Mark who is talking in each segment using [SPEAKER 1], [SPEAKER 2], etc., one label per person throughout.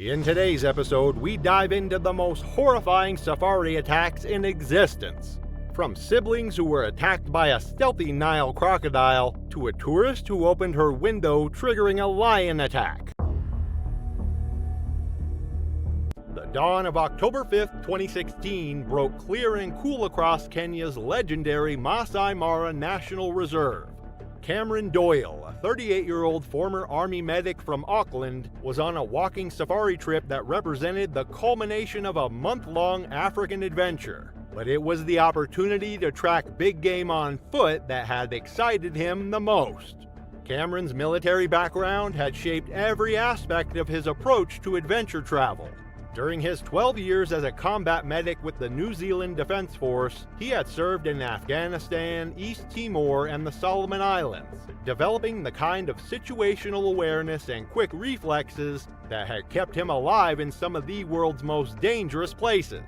[SPEAKER 1] In today's episode, we dive into the most horrifying safari attacks in existence. From siblings who were attacked by a stealthy Nile crocodile, to a tourist who opened her window triggering a lion attack. The dawn of October 5th, 2016 broke clear and cool across Kenya's legendary Masai Mara National Reserve. Cameron Doyle, a 38-year-old former Army medic from Auckland, was on a walking safari trip that represented the culmination of a month-long African adventure. But it was the opportunity to track big game on foot that had excited him the most. Cameron's military background had shaped every aspect of his approach to adventure travel. During his 12 years as a combat medic with the New Zealand Defense Force, he had served in Afghanistan, East Timor, and the Solomon Islands, developing the kind of situational awareness and quick reflexes that had kept him alive in some of the world's most dangerous places.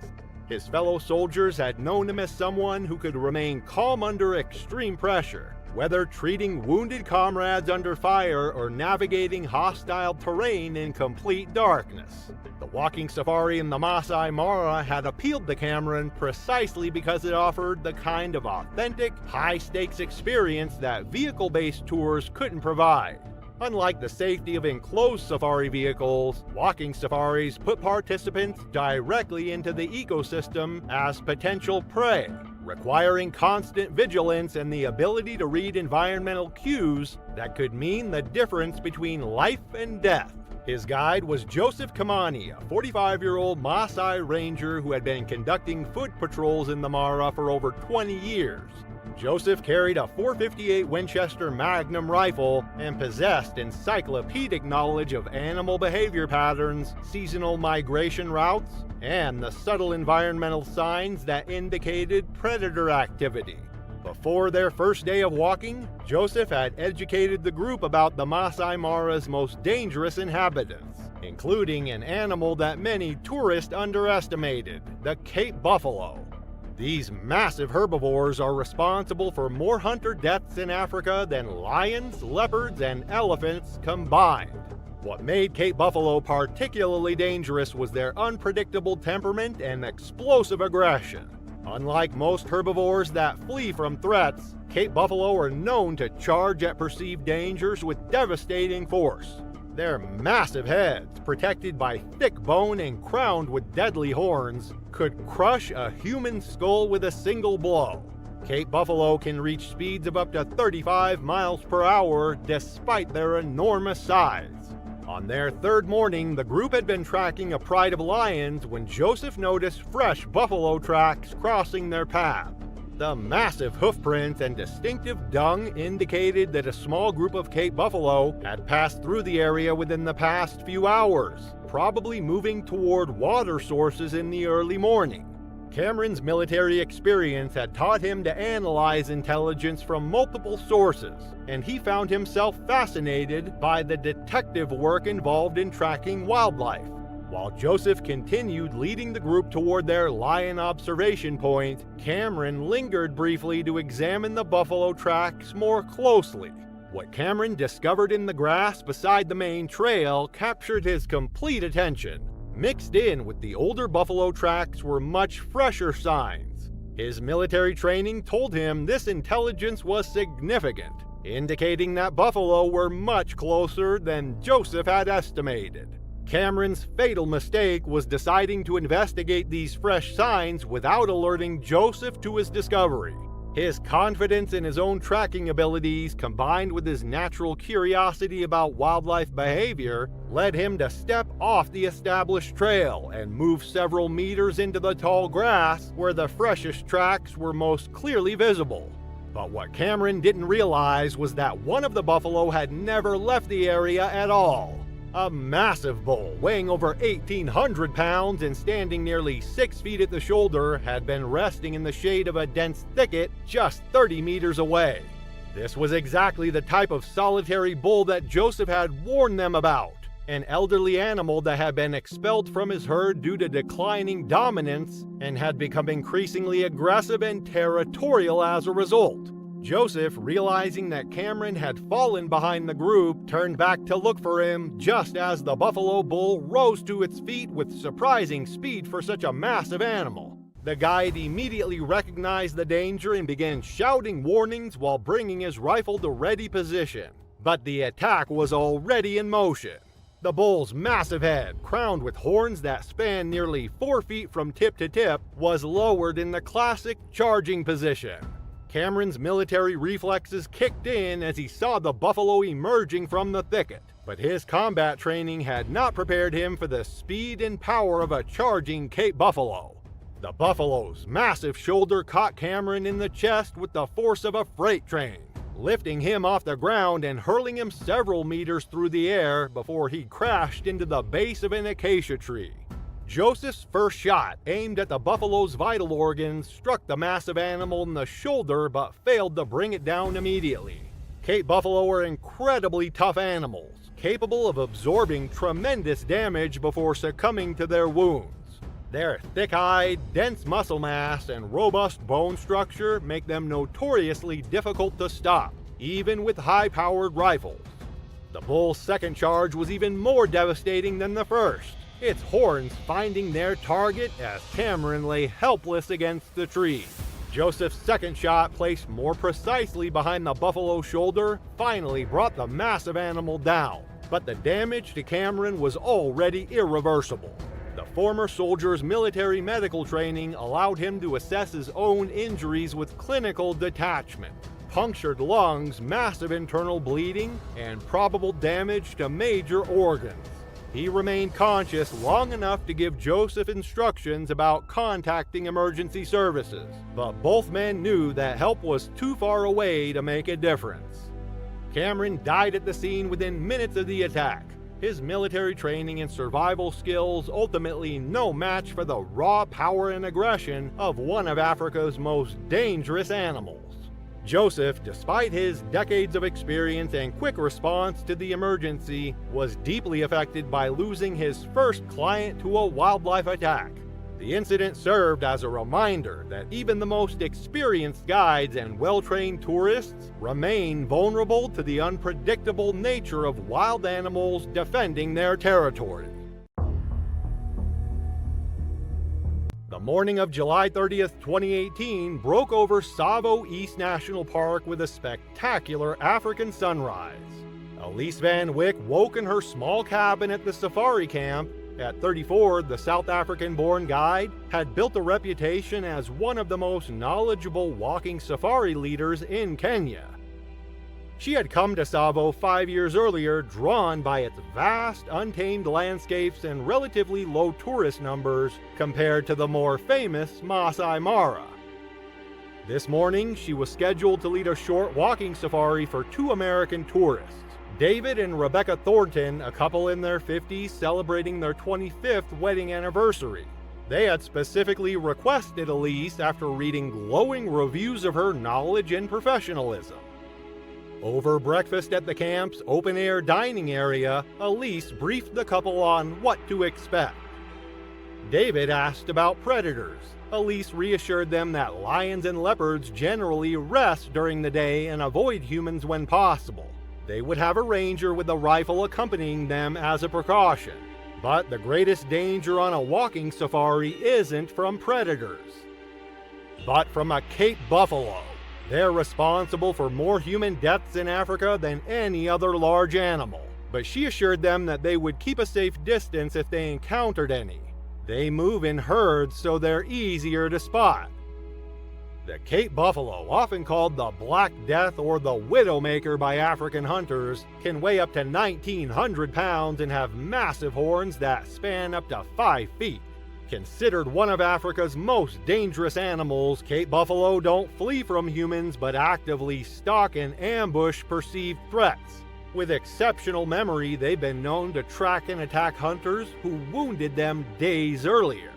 [SPEAKER 1] His fellow soldiers had known him as someone who could remain calm under extreme pressure, whether treating wounded comrades under fire or navigating hostile terrain in complete darkness. The walking safari in the Masai Mara had appealed to Cameron precisely because it offered the kind of authentic, high-stakes experience that vehicle-based tours couldn't provide. Unlike the safety of enclosed safari vehicles, walking safaris put participants directly into the ecosystem as potential prey, requiring constant vigilance and the ability to read environmental cues that could mean the difference between life and death. His guide was Joseph Kamani, a 45-year-old Maasai ranger who had been conducting foot patrols in the Mara for over 20 years. Joseph carried a .458 Winchester Magnum rifle and possessed encyclopedic knowledge of animal behavior patterns, seasonal migration routes, and the subtle environmental signs that indicated predator activity. Before their first day of walking, Joseph had educated the group about the Masai Mara's most dangerous inhabitants, including an animal that many tourists underestimated, the Cape buffalo. These massive herbivores are responsible for more hunter deaths in Africa than lions, leopards, and elephants combined. What made Cape buffalo particularly dangerous was their unpredictable temperament and explosive aggression. Unlike most herbivores that flee from threats, Cape buffalo are known to charge at perceived dangers with devastating force. Their massive heads, protected by thick bone and crowned with deadly horns, could crush a human skull with a single blow. Cape buffalo can reach speeds of up to 35 miles per hour despite their enormous size. On their third morning, the group had been tracking a pride of lions when Joseph noticed fresh buffalo tracks crossing their path. The massive hoofprints and distinctive dung indicated that a small group of Cape buffalo had passed through the area within the past few hours, probably moving toward water sources in the early morning. Cameron's military experience had taught him to analyze intelligence from multiple sources, and he found himself fascinated by the detective work involved in tracking wildlife. While Joseph continued leading the group toward their lion observation point, Cameron lingered briefly to examine the buffalo tracks more closely. What Cameron discovered in the grass beside the main trail captured his complete attention. Mixed in with the older buffalo tracks were much fresher signs. His military training told him this intelligence was significant, indicating that buffalo were much closer than Joseph had estimated. Cameron's fatal mistake was deciding to investigate these fresh signs without alerting Joseph to his discovery. His confidence in his own tracking abilities, combined with his natural curiosity about wildlife behavior, led him to step off the established trail and move several meters into the tall grass where the freshest tracks were most clearly visible. But what Cameron didn't realize was that one of the buffalo had never left the area at all. A massive bull, weighing over 1,800 pounds and standing nearly 6 feet at the shoulder, had been resting in the shade of a dense thicket just 30 meters away. This was exactly the type of solitary bull that Joseph had warned them about, an elderly animal that had been expelled from his herd due to declining dominance and had become increasingly aggressive and territorial as a result. Joseph, realizing that Cameron had fallen behind the group, turned back to look for him just as the buffalo bull rose to its feet with surprising speed for such a massive animal. The guide immediately recognized the danger and began shouting warnings while bringing his rifle to ready position. But the attack was already in motion. The bull's massive head, crowned with horns that spanned nearly 4 feet from tip to tip, was lowered in the classic charging position. Cameron's military reflexes kicked in as he saw the buffalo emerging from the thicket, but his combat training had not prepared him for the speed and power of a charging Cape buffalo. The buffalo's massive shoulder caught Cameron in the chest with the force of a freight train, lifting him off the ground and hurling him several meters through the air before he crashed into the base of an acacia tree. Joseph's first shot, aimed at the buffalo's vital organs, struck the massive animal in the shoulder but failed to bring it down immediately. Cape buffalo are incredibly tough animals, capable of absorbing tremendous damage before succumbing to their wounds. Their thick-eyed, dense muscle mass and robust bone structure make them notoriously difficult to stop, even with high-powered rifles. The bull's second charge was even more devastating than the first, its horns finding their target as Cameron lay helpless against the tree. Joseph's second shot, placed more precisely behind the buffalo's shoulder, finally brought the massive animal down, but the damage to Cameron was already irreversible. The former soldier's military medical training allowed him to assess his own injuries with clinical detachment. Punctured lungs, massive internal bleeding, and probable damage to major organs. He remained conscious long enough to give Joseph instructions about contacting emergency services, but both men knew that help was too far away to make a difference. Cameron died at the scene within minutes of the attack, his military training and survival skills ultimately no match for the raw power and aggression of one of Africa's most dangerous animals. Joseph, despite his decades of experience and quick response to the emergency, was deeply affected by losing his first client to a wildlife attack. The incident served as a reminder that even the most experienced guides and well-trained tourists remain vulnerable to the unpredictable nature of wild animals defending their territory. The morning of July 30th, 2018 broke over Tsavo East National Park with a spectacular African sunrise. Elise Van Wyck woke in her small cabin at the safari camp. At 34, the South African-born guide had built a reputation as one of the most knowledgeable walking safari leaders in Kenya. She had come to Tsavo 5 years earlier, drawn by its vast, untamed landscapes and relatively low tourist numbers compared to the more famous Masai Mara. This morning, she was scheduled to lead a short walking safari for 2 American tourists, David and Rebecca Thornton, a couple in their 50s celebrating their 25th wedding anniversary. They had specifically requested Elise after reading glowing reviews of her knowledge and professionalism. Over breakfast at the camp's open-air dining area, Elise briefed the couple on what to expect. David asked about predators. Elise reassured them that lions and leopards generally rest during the day and avoid humans when possible. They would have a ranger with a rifle accompanying them as a precaution. But the greatest danger on a walking safari isn't from predators, but from a Cape buffalo. They're responsible for more human deaths in Africa than any other large animal, but she assured them that they would keep a safe distance if they encountered any. They move in herds, so they're easier to spot. The Cape buffalo, often called the Black Death or the Widowmaker by African hunters, can weigh up to 1,900 pounds and have massive horns that span up to 5 feet. Considered one of Africa's most dangerous animals, Cape buffalo don't flee from humans but actively stalk and ambush perceived threats. With exceptional memory, they've been known to track and attack hunters who wounded them days earlier.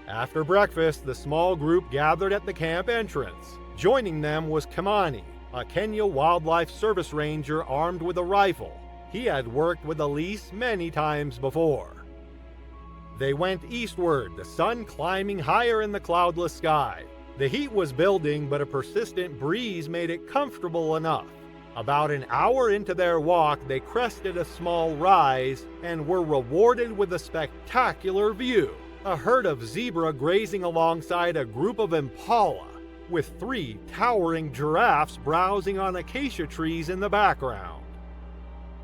[SPEAKER 1] After breakfast, the small group gathered at the camp entrance. Joining them was Kimani, a Kenya Wildlife Service ranger armed with a rifle. He had worked with Elise many times before. They went eastward, the sun climbing higher in the cloudless sky. The heat was building, but a persistent breeze made it comfortable enough. About an hour into their walk, they crested a small rise and were rewarded with a spectacular view. A herd of zebra grazing alongside a group of impala, with 3 towering giraffes browsing on acacia trees in the background.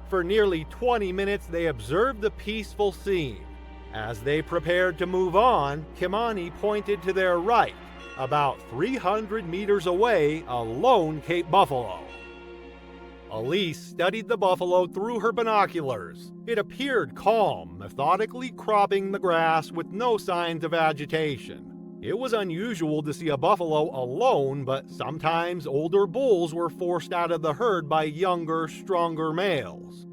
[SPEAKER 1] For nearly 20 minutes, they observed the peaceful scene. As they prepared to move on, Kimani pointed to their right, about 300 meters away, a lone Cape buffalo. Elise studied the buffalo through her binoculars. It appeared calm, methodically cropping the grass with no signs of agitation. It was unusual to see a buffalo alone, but sometimes older bulls were forced out of the herd by younger, stronger males.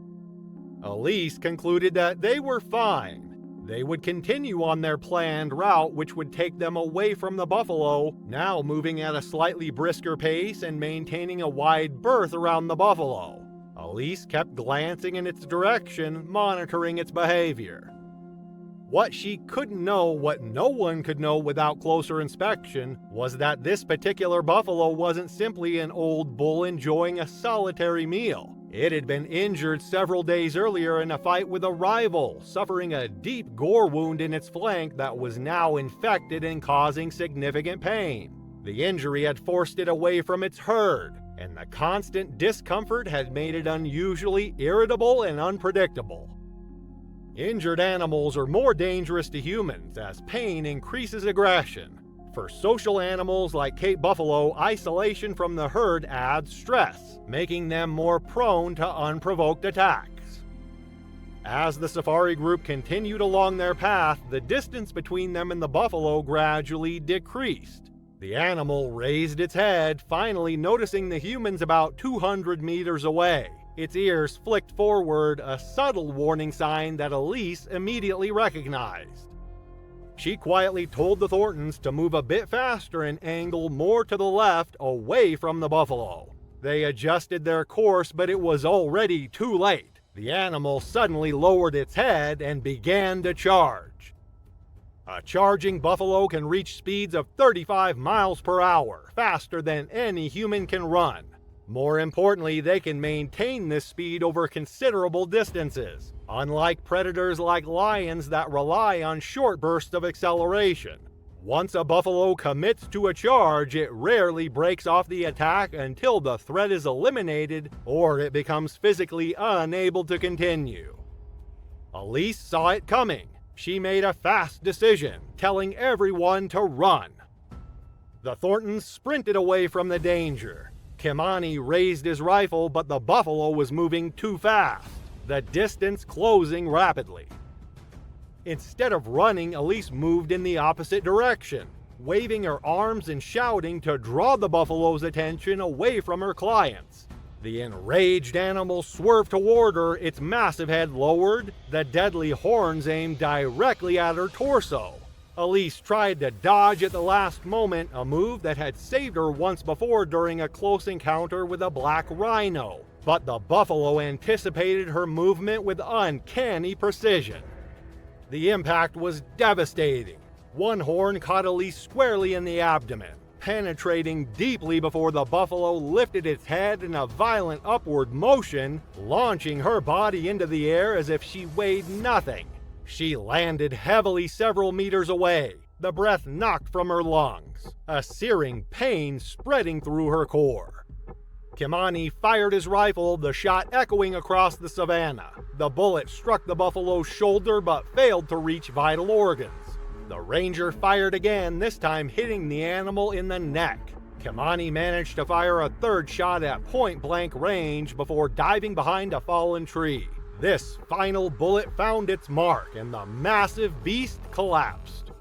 [SPEAKER 1] Elise concluded that they were fine. They would continue on their planned route, which would take them away from the buffalo, now moving at a slightly brisker pace and maintaining a wide berth around the buffalo. Elise kept glancing in its direction, monitoring its behavior. What she couldn't know, what no one could know without closer inspection, was that this particular buffalo wasn't simply an old bull enjoying a solitary meal. It had been injured several days earlier in a fight with a rival, suffering a deep gore wound in its flank that was now infected and causing significant pain. The injury had forced it away from its herd, and the constant discomfort had made it unusually irritable and unpredictable. Injured animals are more dangerous to humans as pain increases aggression. For social animals like Cape buffalo, isolation from the herd adds stress, making them more prone to unprovoked attacks. As the safari group continued along their path, the distance between them and the buffalo gradually decreased. The animal raised its head, finally noticing the humans about 200 meters away. Its ears flicked forward, a subtle warning sign that Elise immediately recognized. She quietly told the Thorntons to move a bit faster and angle more to the left, away from the buffalo. They adjusted their course, but it was already too late. The animal suddenly lowered its head and began to charge. A charging buffalo can reach speeds of 35 miles per hour, faster than any human can run. More importantly, they can maintain this speed over considerable distances, unlike predators like lions that rely on short bursts of acceleration. Once a buffalo commits to a charge, it rarely breaks off the attack until the threat is eliminated or it becomes physically unable to continue. Elise saw it coming. She made a fast decision, telling everyone to run. The Thorntons sprinted away from the danger. Kimani raised his rifle, but the buffalo was moving too fast, the distance closing rapidly. Instead of running, Elise moved in the opposite direction, waving her arms and shouting to draw the buffalo's attention away from her clients. The enraged animal swerved toward her, its massive head lowered, the deadly horns aimed directly at her torso. Elise tried to dodge at the last moment, a move that had saved her once before during a close encounter with a black rhino. But the buffalo anticipated her movement with uncanny precision. The impact was devastating. One horn caught Elise squarely in the abdomen, penetrating deeply before the buffalo lifted its head in a violent upward motion, launching her body into the air as if she weighed nothing. She landed heavily several meters away, the breath knocked from her lungs, a searing pain spreading through her core. Kimani fired his rifle, the shot echoing across the savannah. The bullet struck the buffalo's shoulder but failed to reach vital organs. The ranger fired again, this time hitting the animal in the neck. Kimani managed to fire a third shot at point-blank range before diving behind a fallen tree. This final bullet found its mark, and the massive beast collapsed.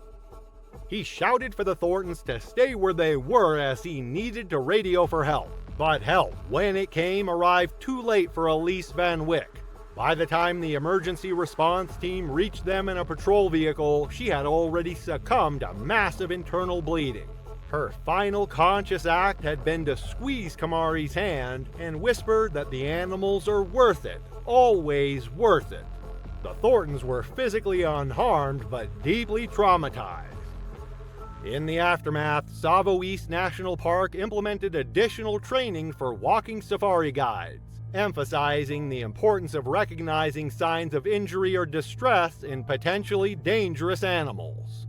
[SPEAKER 1] He shouted for the Thorntons to stay where they were as he needed to radio for help. But help, when it came, arrived too late for Elise Van Wyck. By the time the emergency response team reached them in a patrol vehicle, she had already succumbed to massive internal bleeding. Her final conscious act had been to squeeze Kamari's hand and whisper that the animals are worth it. Always worth it. The Thorntons were physically unharmed but deeply traumatized. In the aftermath, Tsavo East National Park implemented additional training for walking safari guides, emphasizing the importance of recognizing signs of injury or distress in potentially dangerous animals.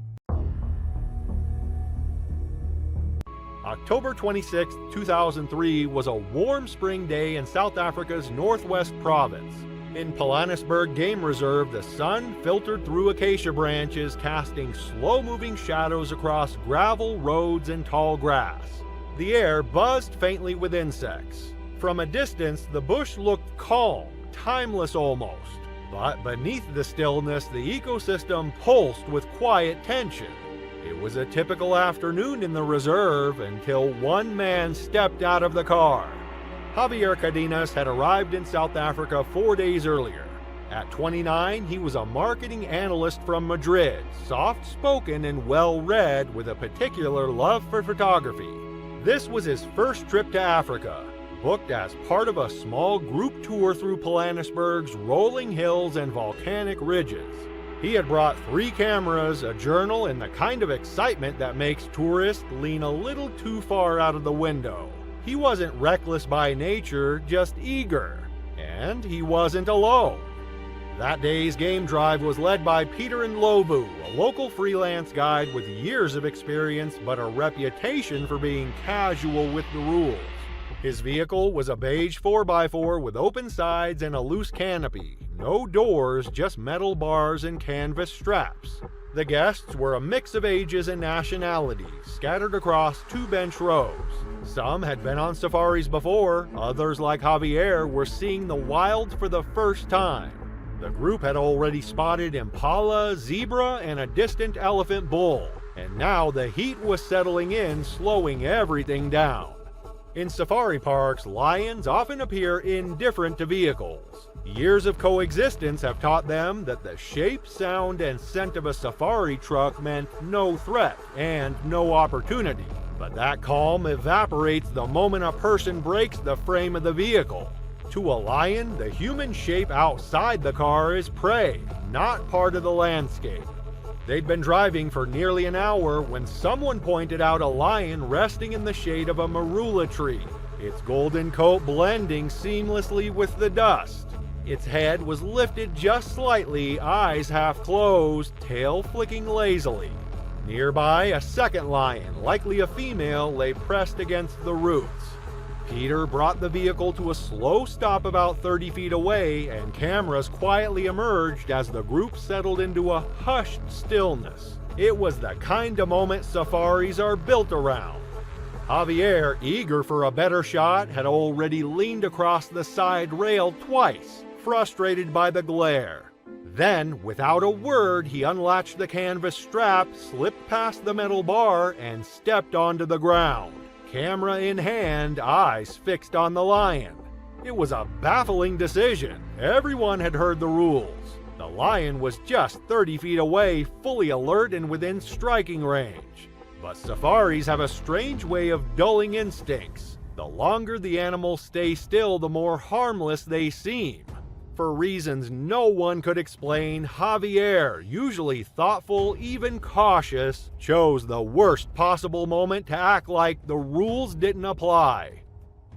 [SPEAKER 1] October 26, 2003 was a warm spring day in South Africa's Northwest Province. In Pilanesberg Game Reserve, the sun filtered through acacia branches, casting slow-moving shadows across gravel, roads, and tall grass. The air buzzed faintly with insects. From a distance, the bush looked calm, timeless almost. But beneath the stillness, the ecosystem pulsed with quiet tension. It was a typical afternoon in the reserve until one man stepped out of the car. Javier Cadenas had arrived in South Africa 4 days earlier. At 29, he was a marketing analyst from Madrid, soft-spoken and well-read with a particular love for photography. This was his first trip to Africa, booked as part of a small group tour through Pilanesberg's rolling hills and volcanic ridges. He had brought 3 cameras, a journal, and the kind of excitement that makes tourists lean a little too far out of the window. He wasn't reckless by nature, just eager. And he wasn't alone. That day's game drive was led by Peter Ndlovu, a local freelance guide with years of experience but a reputation for being casual with the rules. His vehicle was a beige 4x4 with open sides and a loose canopy. No doors, just metal bars and canvas straps. The guests were a mix of ages and nationalities, scattered across 2 bench rows. Some had been on safaris before, others like Javier were seeing the wild for the first time. The group had already spotted impala, zebra, and a distant elephant bull, and now the heat was settling in, slowing everything down. In safari parks, lions often appear indifferent to vehicles. Years of coexistence have taught them that the shape, sound, and scent of a safari truck meant no threat and no opportunity. But that calm evaporates the moment a person breaks the frame of the vehicle. To a lion, the human shape outside the car is prey, not part of the landscape. They'd been driving for nearly an hour when someone pointed out a lion resting in the shade of a marula tree, its golden coat blending seamlessly with the dust. Its head was lifted just slightly, eyes half closed, tail flicking lazily. Nearby, a second lion, likely a female, lay pressed against the roots. Peter brought the vehicle to a slow stop about 30 feet away, and cameras quietly emerged as the group settled into a hushed stillness. It was the kind of moment safaris are built around. Javier, eager for a better shot, had already leaned across the side rail twice, frustrated by the glare. Then, without a word, he unlatched the canvas strap, slipped past the metal bar, and stepped onto the ground. Camera in hand, eyes fixed on the lion. It was a baffling decision. Everyone had heard the rules. The lion was just 30 feet away, fully alert and within striking range. But safaris have a strange way of dulling instincts. The longer the animals stay still, the more harmless they seem. For reasons no one could explain, Javier, usually thoughtful, even cautious, chose the worst possible moment to act like the rules didn't apply.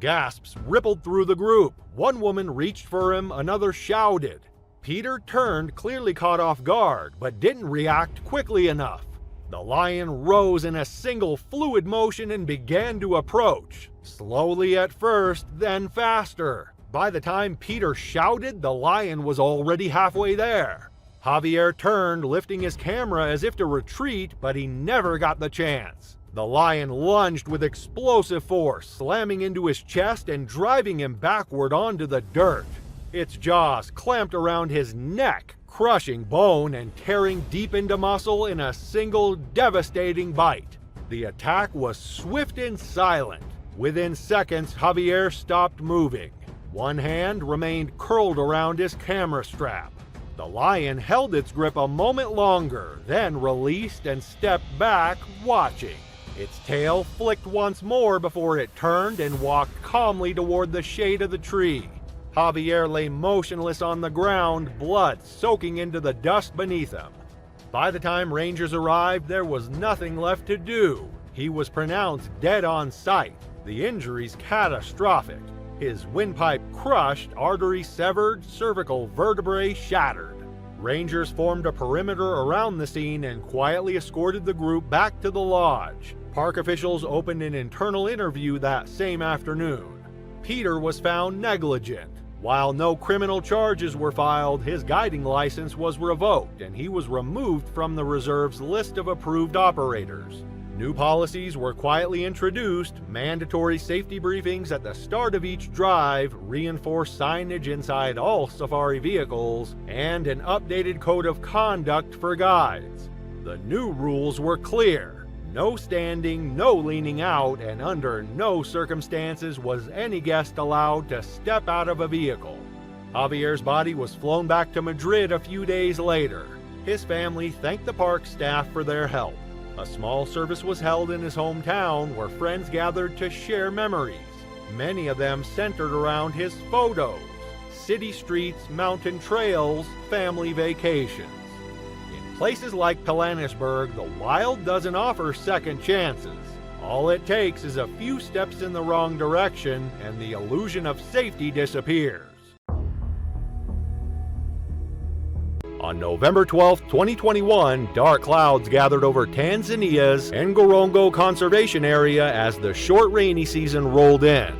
[SPEAKER 1] Gasps rippled through the group. One woman reached for him, another shouted. Peter turned, clearly caught off guard, but didn't react quickly enough. The lion rose in a single fluid motion and began to approach. Slowly at first, then faster. By the time Peter shouted, the lion was already halfway there. Javier turned, lifting his camera as if to retreat, but he never got the chance. The lion lunged with explosive force, slamming into his chest and driving him backward onto the dirt. Its jaws clamped around his neck, crushing bone and tearing deep into muscle in a single devastating bite. The attack was swift and silent. Within seconds, Javier stopped moving. One hand remained curled around his camera strap. The lion held its grip a moment longer, then released and stepped back, watching. Its tail flicked once more before it turned and walked calmly toward the shade of the tree. Javier lay motionless on the ground, blood soaking into the dust beneath him. By the time Rangers arrived, there was nothing left to do. He was pronounced dead on sight, the injuries catastrophic. His windpipe crushed, artery severed, cervical vertebrae shattered. Rangers formed a perimeter around the scene and quietly escorted the group back to the lodge. Park officials opened an internal interview that same afternoon. Peter was found negligent. While no criminal charges were filed, his guiding license was revoked and he was removed from the reserve's list of approved operators. New policies were quietly introduced, mandatory safety briefings at the start of each drive, reinforced signage inside all safari vehicles, and an updated code of conduct for guides. The new rules were clear. No standing, no leaning out, and under no circumstances was any guest allowed to step out of a vehicle. Javier's body was flown back to Madrid a few days later. His family thanked the park staff for their help. A small service was held in his hometown where friends gathered to share memories, many of them centered around his photos, city streets, mountain trails, family vacations. In places like Pilanesberg, the wild doesn't offer second chances. All it takes is a few steps in the wrong direction and the illusion of safety disappears. On November 12, 2021, dark clouds gathered over Tanzania's Ngorongoro Conservation Area as the short rainy season rolled in.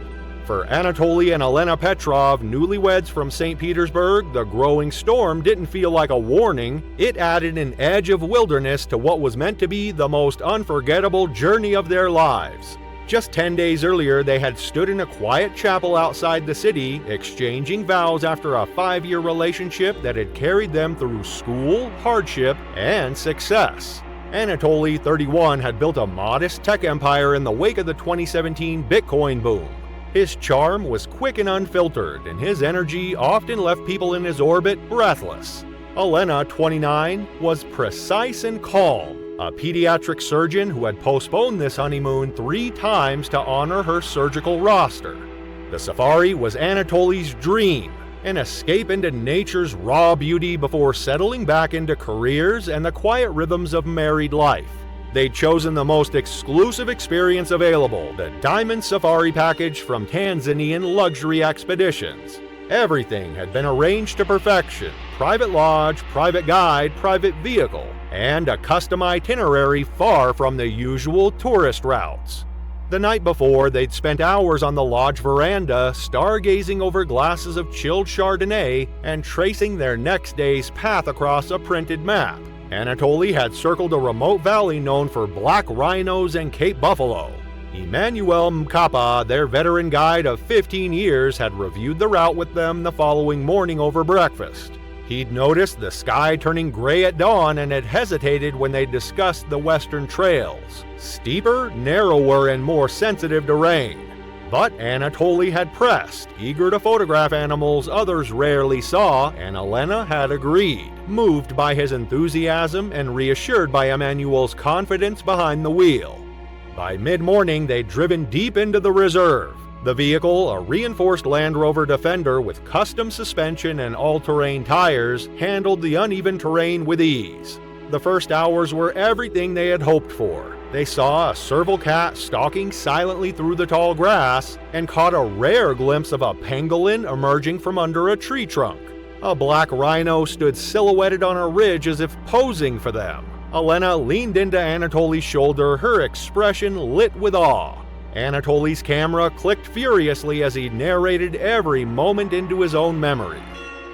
[SPEAKER 1] For Anatoly and Elena Petrov, newlyweds from St. Petersburg, the growing storm didn't feel like a warning. It added an edge of wilderness to what was meant to be the most unforgettable journey of their lives. Just 10 days earlier, they had stood in a quiet chapel outside the city, exchanging vows after a 5-year relationship that had carried them through school, hardship, and success. Anatoly, 31, had built a modest tech empire in the wake of the 2017 Bitcoin boom. His charm was quick and unfiltered, and his energy often left people in his orbit breathless. Elena, 29, was precise and calm, a pediatric surgeon who had postponed this honeymoon 3 times to honor her surgical roster. The safari was Anatoly's dream, an escape into nature's raw beauty before settling back into careers and the quiet rhythms of married life. They'd chosen the most exclusive experience available, the Diamond Safari package from Tanzanian Luxury Expeditions. Everything had been arranged to perfection: private lodge, private guide, private vehicle, and a custom itinerary far from the usual tourist routes. The night before, they'd spent hours on the lodge veranda, stargazing over glasses of chilled Chardonnay and tracing their next day's path across a printed map. Anatoly had circled a remote valley known for black rhinos and Cape buffalo. Emmanuel Mkapa, their veteran guide of 15 years, had reviewed the route with them the following morning over breakfast. He'd noticed the sky turning gray at dawn and had hesitated when they discussed the western trails. Steeper, narrower, and more sensitive to rain. But Anatoly had pressed, eager to photograph animals others rarely saw, and Elena had agreed, moved by his enthusiasm and reassured by Emmanuel's confidence behind the wheel. By mid-morning, they'd driven deep into the reserve. The vehicle, a reinforced Land Rover Defender with custom suspension and all-terrain tires, handled the uneven terrain with ease. The first hours were everything they had hoped for. They saw a serval cat stalking silently through the tall grass and caught a rare glimpse of a pangolin emerging from under a tree trunk. A black rhino stood silhouetted on a ridge as if posing for them. Elena leaned into Anatoly's shoulder, her expression lit with awe. Anatoly's camera clicked furiously as he narrated every moment into his own memory.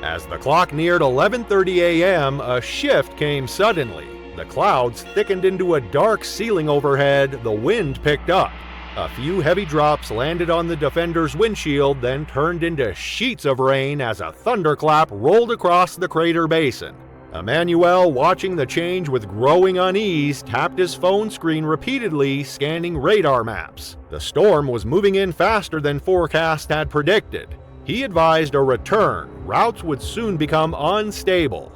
[SPEAKER 1] As the clock neared 11:30 a.m., a shift came suddenly. The clouds thickened into a dark ceiling overhead, the wind picked up. A few heavy drops landed on the Defender's windshield, then turned into sheets of rain as a thunderclap rolled across the crater basin. Emmanuel, watching the change with growing unease, tapped his phone screen repeatedly, scanning radar maps. The storm was moving in faster than forecast had predicted. He advised a return. Routes would soon become unstable.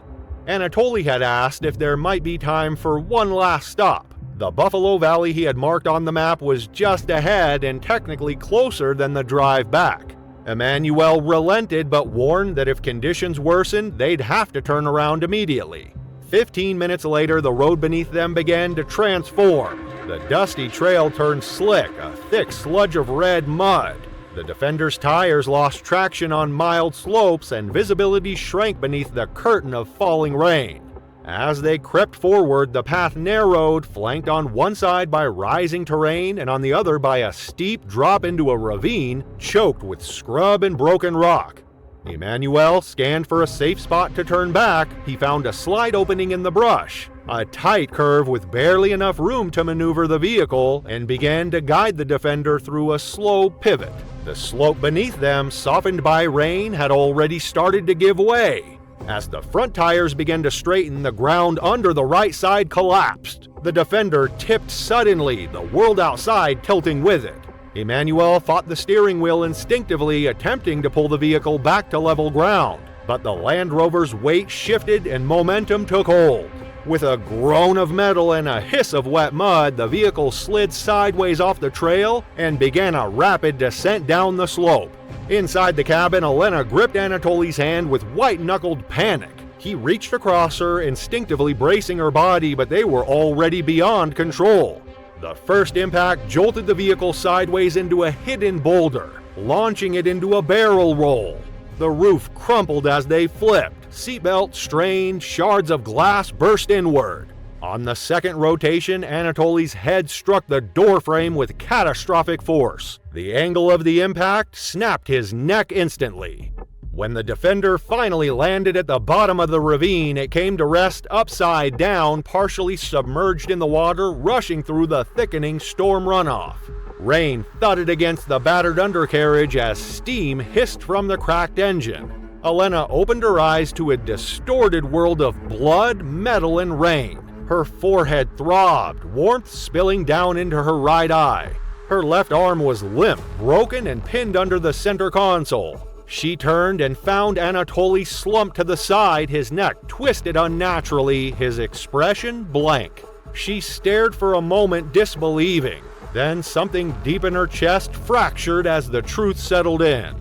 [SPEAKER 1] Anatoly had asked if there might be time for one last stop. The Buffalo Valley he had marked on the map was just ahead and technically closer than the drive back. Emmanuel relented but warned that if conditions worsened, they'd have to turn around immediately. 15 minutes later, the road beneath them began to transform. The dusty trail turned slick, a thick sludge of red mud. The defenders' tires lost traction on mild slopes, and visibility shrank beneath the curtain of falling rain. As they crept forward, the path narrowed, flanked on one side by rising terrain and on the other by a steep drop into a ravine choked with scrub and broken rock. Emmanuel scanned for a safe spot to turn back. He found a slight opening in the brush, a tight curve with barely enough room to maneuver the vehicle, and began to guide the defender through a slow pivot. The slope beneath them, softened by rain, had already started to give way. As the front tires began to straighten, the ground under the right side collapsed. The defender tipped suddenly, the world outside tilting with it. Emmanuel fought the steering wheel instinctively, attempting to pull the vehicle back to level ground. But the Land Rover's weight shifted and momentum took hold. With a groan of metal and a hiss of wet mud, the vehicle slid sideways off the trail and began a rapid descent down the slope. Inside the cabin, Elena gripped Anatoly's hand with white-knuckled panic. He reached across her, instinctively bracing her body, but they were already beyond control. The first impact jolted the vehicle sideways into a hidden boulder, launching it into a barrel roll. The roof crumpled as they flipped. Seatbelt strained, shards of glass burst inward. On the second rotation, Anatoly's head struck the doorframe with catastrophic force. The angle of the impact snapped his neck instantly. When the defender finally landed at the bottom of the ravine, it came to rest upside down, partially submerged in the water, rushing through the thickening storm runoff. Rain thudded against the battered undercarriage as steam hissed from the cracked engine. Elena opened her eyes to a distorted world of blood, metal, and rain. Her forehead throbbed, warmth spilling down into her right eye. Her left arm was limp, broken, and pinned under the center console. She turned and found Anatoly slumped to the side, his neck twisted unnaturally, his expression blank. She stared for a moment, disbelieving. Then something deep in her chest fractured as the truth settled in.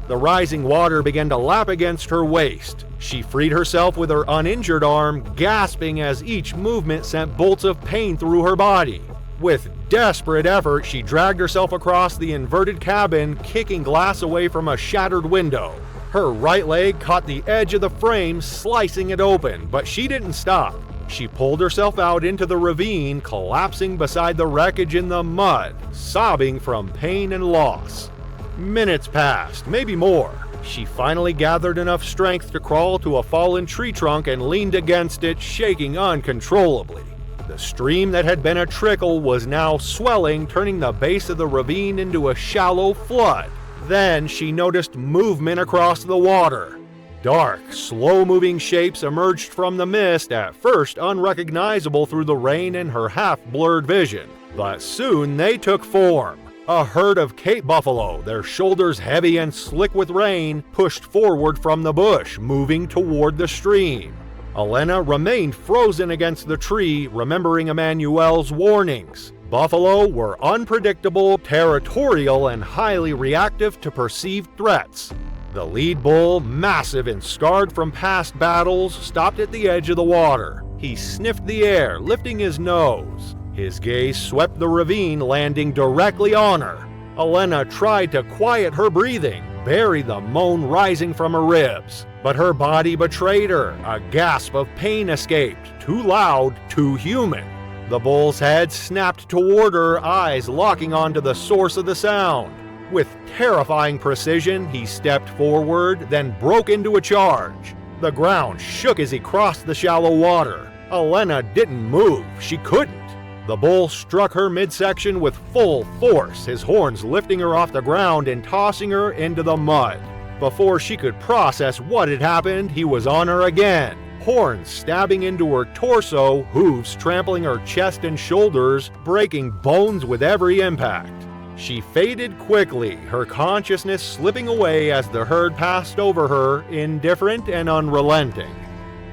[SPEAKER 1] The rising water began to lap against her waist. She freed herself with her uninjured arm, gasping as each movement sent bolts of pain through her body. With desperate effort, she dragged herself across the inverted cabin, kicking glass away from a shattered window. Her right leg caught the edge of the frame, slicing it open, but she didn't stop. She pulled herself out into the ravine, collapsing beside the wreckage in the mud, sobbing from pain and loss. Minutes passed, maybe more. She finally gathered enough strength to crawl to a fallen tree trunk and leaned against it, shaking uncontrollably. The stream that had been a trickle was now swelling, turning the base of the ravine into a shallow flood. Then she noticed movement across the water. Dark, slow-moving shapes emerged from the mist, at first unrecognizable through the rain and her half-blurred vision. But soon they took form. A herd of Cape buffalo, their shoulders heavy and slick with rain, pushed forward from the bush, moving toward the stream. Elena remained frozen against the tree, remembering Emmanuel's warnings. Buffalo were unpredictable, territorial, and highly reactive to perceived threats. The lead bull, massive and scarred from past battles, stopped at the edge of the water. He sniffed the air, lifting his nose. His gaze swept the ravine, landing directly on her. Elena tried to quiet her breathing, bury the moan rising from her ribs. But her body betrayed her. A gasp of pain escaped, too loud, too human. The bull's head snapped toward her, eyes locking onto the source of the sound. With terrifying precision, he stepped forward, then broke into a charge. The ground shook as he crossed the shallow water. Elena didn't move. She couldn't. The bull struck her midsection with full force, his horns lifting her off the ground and tossing her into the mud. Before she could process what had happened, he was on her again, horns stabbing into her torso, hooves trampling her chest and shoulders, breaking bones with every impact. She faded quickly, her consciousness slipping away as the herd passed over her, indifferent and unrelenting.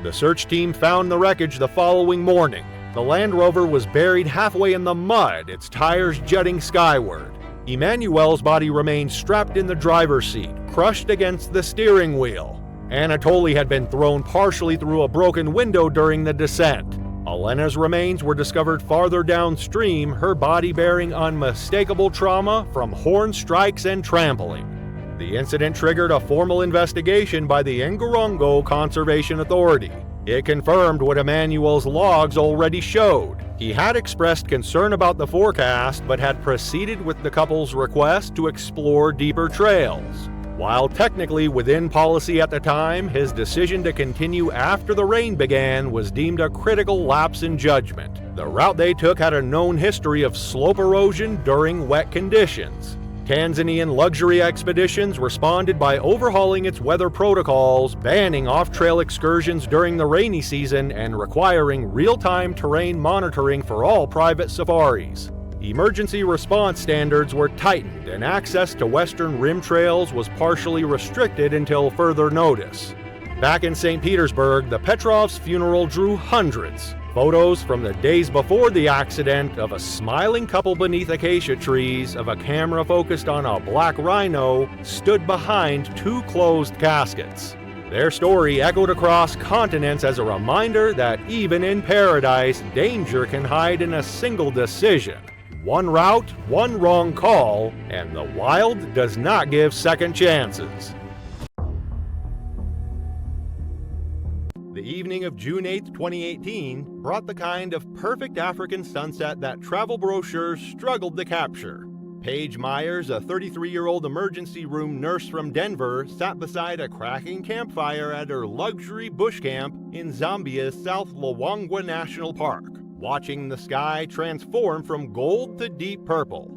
[SPEAKER 1] The search team found the wreckage the following morning. The Land Rover was buried halfway in the mud, its tires jutting skyward. Emmanuel's body remained strapped in the driver's seat, crushed against the steering wheel. Anatoly had been thrown partially through a broken window during the descent. Elena's remains were discovered farther downstream, her body bearing unmistakable trauma from horn strikes and trampling. The incident triggered a formal investigation by the Ngorongoro Conservation Authority. It confirmed what Emmanuel's logs already showed. He had expressed concern about the forecast, but had proceeded with the couple's request to explore deeper trails. While technically within policy at the time, his decision to continue after the rain began was deemed a critical lapse in judgment. The route they took had a known history of slope erosion during wet conditions. Tanzanian luxury expeditions responded by overhauling its weather protocols, banning off-trail excursions during the rainy season, and requiring real-time terrain monitoring for all private safaris. Emergency response standards were tightened, and access to Western Rim trails was partially restricted until further notice. Back in St. Petersburg, the Petrovs' funeral drew hundreds. Photos from the days before the accident of a smiling couple beneath acacia trees, of a camera focused on a black rhino, stood behind two closed caskets. Their story echoed across continents as a reminder that even in paradise, danger can hide in a single decision. One route, one wrong call, and the wild does not give second chances. The evening of June 8, 2018, brought the kind of perfect African sunset that travel brochures struggled to capture. Paige Myers, a 33-year-old emergency room nurse from Denver, sat beside a cracking campfire at her luxury bush camp in Zambia's South Luangwa National Park, watching the sky transform from gold to deep purple.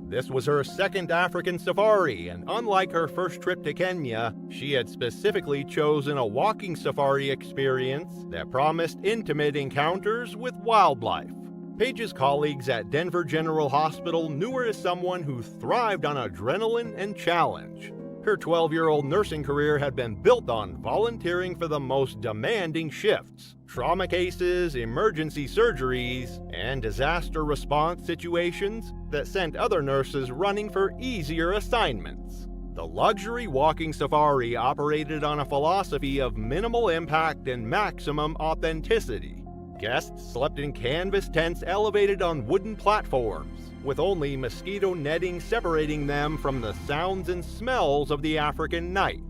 [SPEAKER 1] This was her second African safari, and unlike her first trip to Kenya, she had specifically chosen a walking safari experience that promised intimate encounters with wildlife. Paige's colleagues at Denver General Hospital knew her as someone who thrived on adrenaline and challenge. Her 12-year-old nursing career had been built on volunteering for the most demanding shifts: trauma cases, emergency surgeries, and disaster response situations that sent other nurses running for easier assignments. The luxury walking safari operated on a philosophy of minimal impact and maximum authenticity. Guests slept in canvas tents elevated on wooden platforms, with only mosquito netting separating them from the sounds and smells of the African night.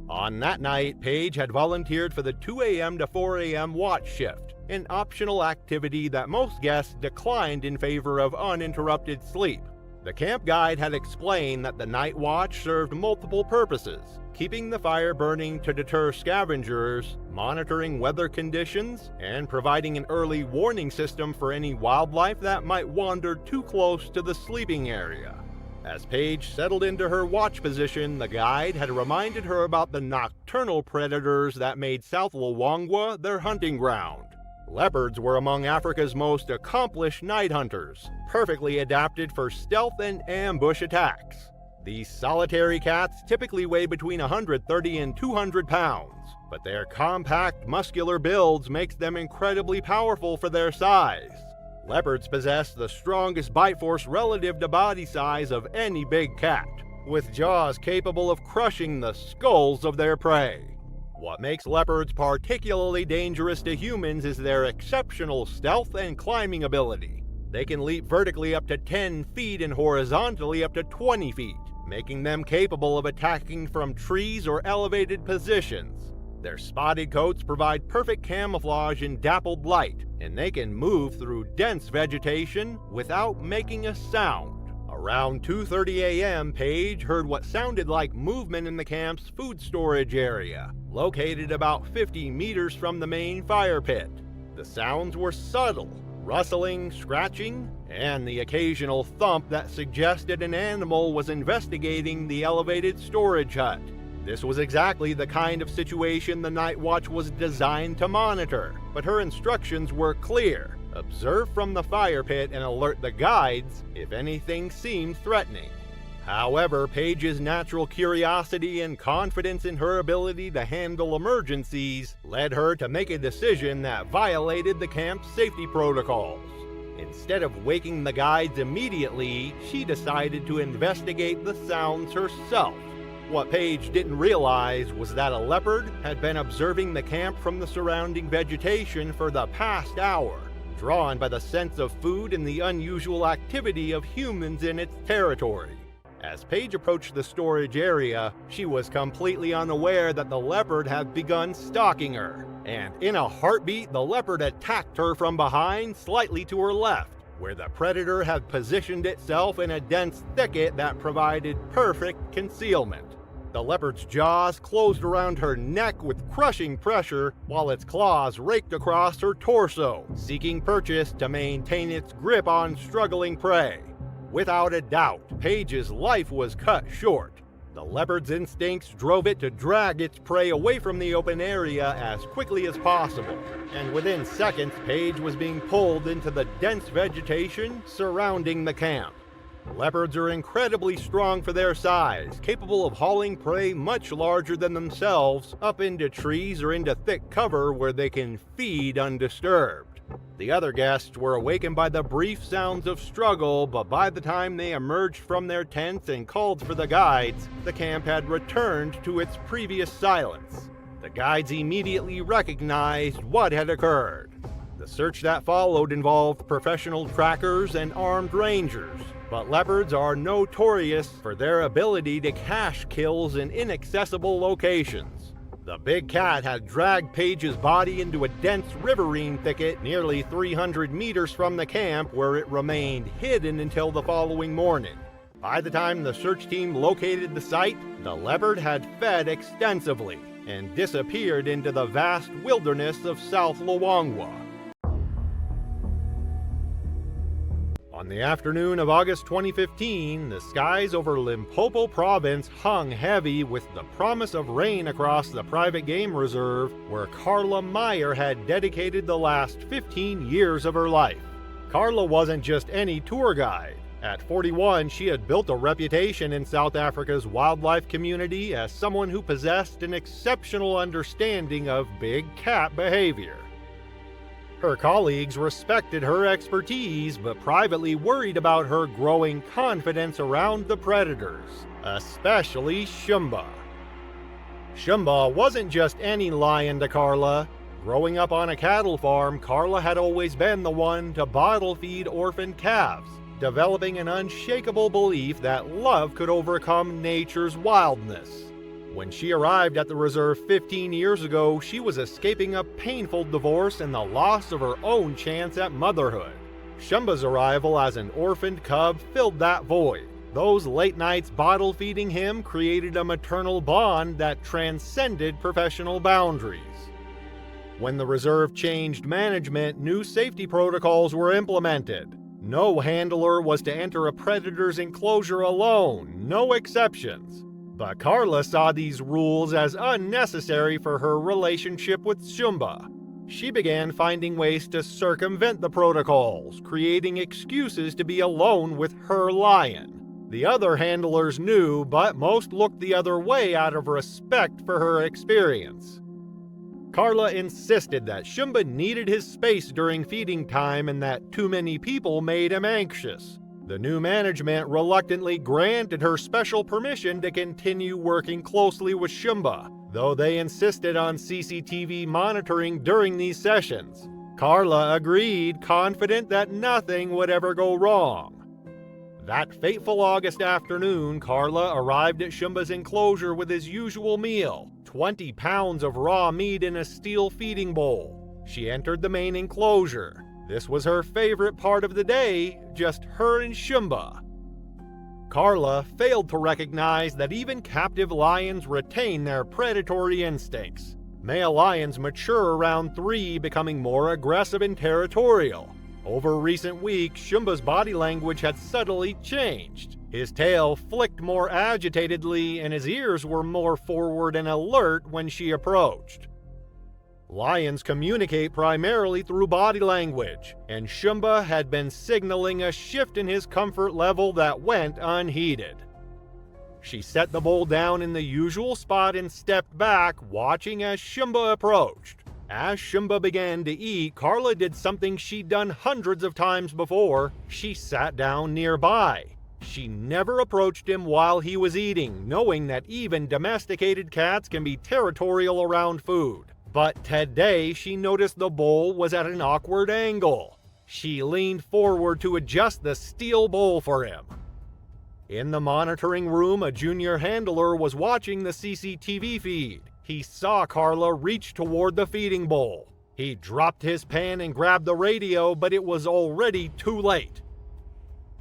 [SPEAKER 1] On that night, Paige had volunteered for the 2 a.m. to 4 a.m. watch shift, an optional activity that most guests declined in favor of uninterrupted sleep. The camp guide had explained that the night watch served multiple purposes: keeping the fire burning to deter scavengers, monitoring weather conditions, and providing an early warning system for any wildlife that might wander too close to the sleeping area. As Paige settled into her watch position, the guide had reminded her about the nocturnal predators that made South Luangwa their hunting ground. Leopards were among Africa's most accomplished night hunters, perfectly adapted for stealth and ambush attacks. These solitary cats typically weigh between 130 and 200 pounds, but their compact, muscular builds makes them incredibly powerful for their size. Leopards possess the strongest bite force relative to body size of any big cat, with jaws capable of crushing the skulls of their prey. What makes leopards particularly dangerous to humans is their exceptional stealth and climbing ability. They can leap vertically up to 10 feet and horizontally up to 20 feet, making them capable of attacking from trees or elevated positions. Their spotted coats provide perfect camouflage in dappled light, and they can move through dense vegetation without making a sound. Around 2:30 a.m., Paige heard what sounded like movement in the camp's food storage area, located about 50 meters from the main fire pit. The sounds were subtle: rustling, scratching, and the occasional thump that suggested an animal was investigating the elevated storage hut. This was exactly the kind of situation the Night Watch was designed to monitor, but her instructions were clear: observe from the fire pit and alert the guides if anything seemed threatening. However, Paige's natural curiosity and confidence in her ability to handle emergencies led her to make a decision that violated the camp's safety protocols. Instead of waking the guides immediately, she decided to investigate the sounds herself. What Paige didn't realize was that a leopard had been observing the camp from the surrounding vegetation for the past hour, drawn by the sense of food and the unusual activity of humans in its territory. As Paige approached the storage area, she was completely unaware that the leopard had begun stalking her, and in a heartbeat, the leopard attacked her from behind, slightly to her left, where the predator had positioned itself in a dense thicket that provided perfect concealment. The leopard's jaws closed around her neck with crushing pressure, while its claws raked across her torso, seeking purchase to maintain its grip on struggling prey. Without a doubt, Paige's life was cut short. The leopard's instincts drove it to drag its prey away from the open area as quickly as possible, and within seconds, Paige was being pulled into the dense vegetation surrounding the camp. Leopards are incredibly strong for their size, capable of hauling prey much larger than themselves up into trees or into thick cover where they can feed undisturbed. The other guests were awakened by the brief sounds of struggle, but by the time they emerged from their tents and called for the guides, the camp had returned to its previous silence. The guides immediately recognized what had occurred. The search that followed involved professional trackers and armed rangers, but leopards are notorious for their ability to cache kills in inaccessible locations. The big cat had dragged Paige's body into a dense riverine thicket nearly 300 meters from the camp, where it remained hidden until the following morning. By the time the search team located the site, the leopard had fed extensively and disappeared into the vast wilderness of South Luangwa. On the afternoon of August 2015, the skies over Limpopo province hung heavy with the promise of rain across the private game reserve where Carla Meyer had dedicated the last 15 years of her life. Carla wasn't just any tour guide. At 41, she had built a reputation in South Africa's wildlife community as someone who possessed an exceptional understanding of big cat behavior. Her colleagues respected her expertise, but privately worried about her growing confidence around the predators, especially Shumba. Shumba wasn't just any lion to Carla. Growing up on a cattle farm, Carla had always been the one to bottle feed orphaned calves, developing an unshakable belief that love could overcome nature's wildness. When she arrived at the reserve 15 years ago, she was escaping a painful divorce and the loss of her own chance at motherhood. Shumba's arrival as an orphaned cub filled that void. Those late nights bottle feeding him created a maternal bond that transcended professional boundaries. When the reserve changed management, new safety protocols were implemented. No handler was to enter a predator's enclosure alone, no exceptions. But Carla saw these rules as unnecessary for her relationship with Shumba. She began finding ways to circumvent the protocols, creating excuses to be alone with her lion. The other handlers knew, but most looked the other way out of respect for her experience. Carla insisted that Shumba needed his space during feeding time and that too many people made him anxious. The new management reluctantly granted her special permission to continue working closely with Shumba, though they insisted on CCTV monitoring during these sessions. Carla agreed, confident that nothing would ever go wrong. That fateful August afternoon, Carla arrived at Shumba's enclosure with his usual meal, 20 pounds of raw meat in a steel feeding bowl. She entered the main enclosure. This was her favorite part of the day, just her and Shumba. Carla failed to recognize that even captive lions retain their predatory instincts. Male lions mature around 3, becoming more aggressive and territorial. Over recent weeks, Shumba's body language had subtly changed. His tail flicked more agitatedly, and his ears were more forward and alert when she approached. Lions communicate primarily through body language, and Shumba had been signaling a shift in his comfort level that went unheeded. She set the bowl down in the usual spot and stepped back, watching as Shumba approached. As Shumba began to eat, Carla did something she'd done hundreds of times before. She sat down nearby. She never approached him while he was eating, knowing that even domesticated cats can be territorial around food. But today she noticed the bowl was at an awkward angle. She leaned forward to adjust the steel bowl for him. In the monitoring room, a junior handler was watching the CCTV feed. He saw Carla reach toward the feeding bowl. He dropped his pan and grabbed the radio, but it was already too late.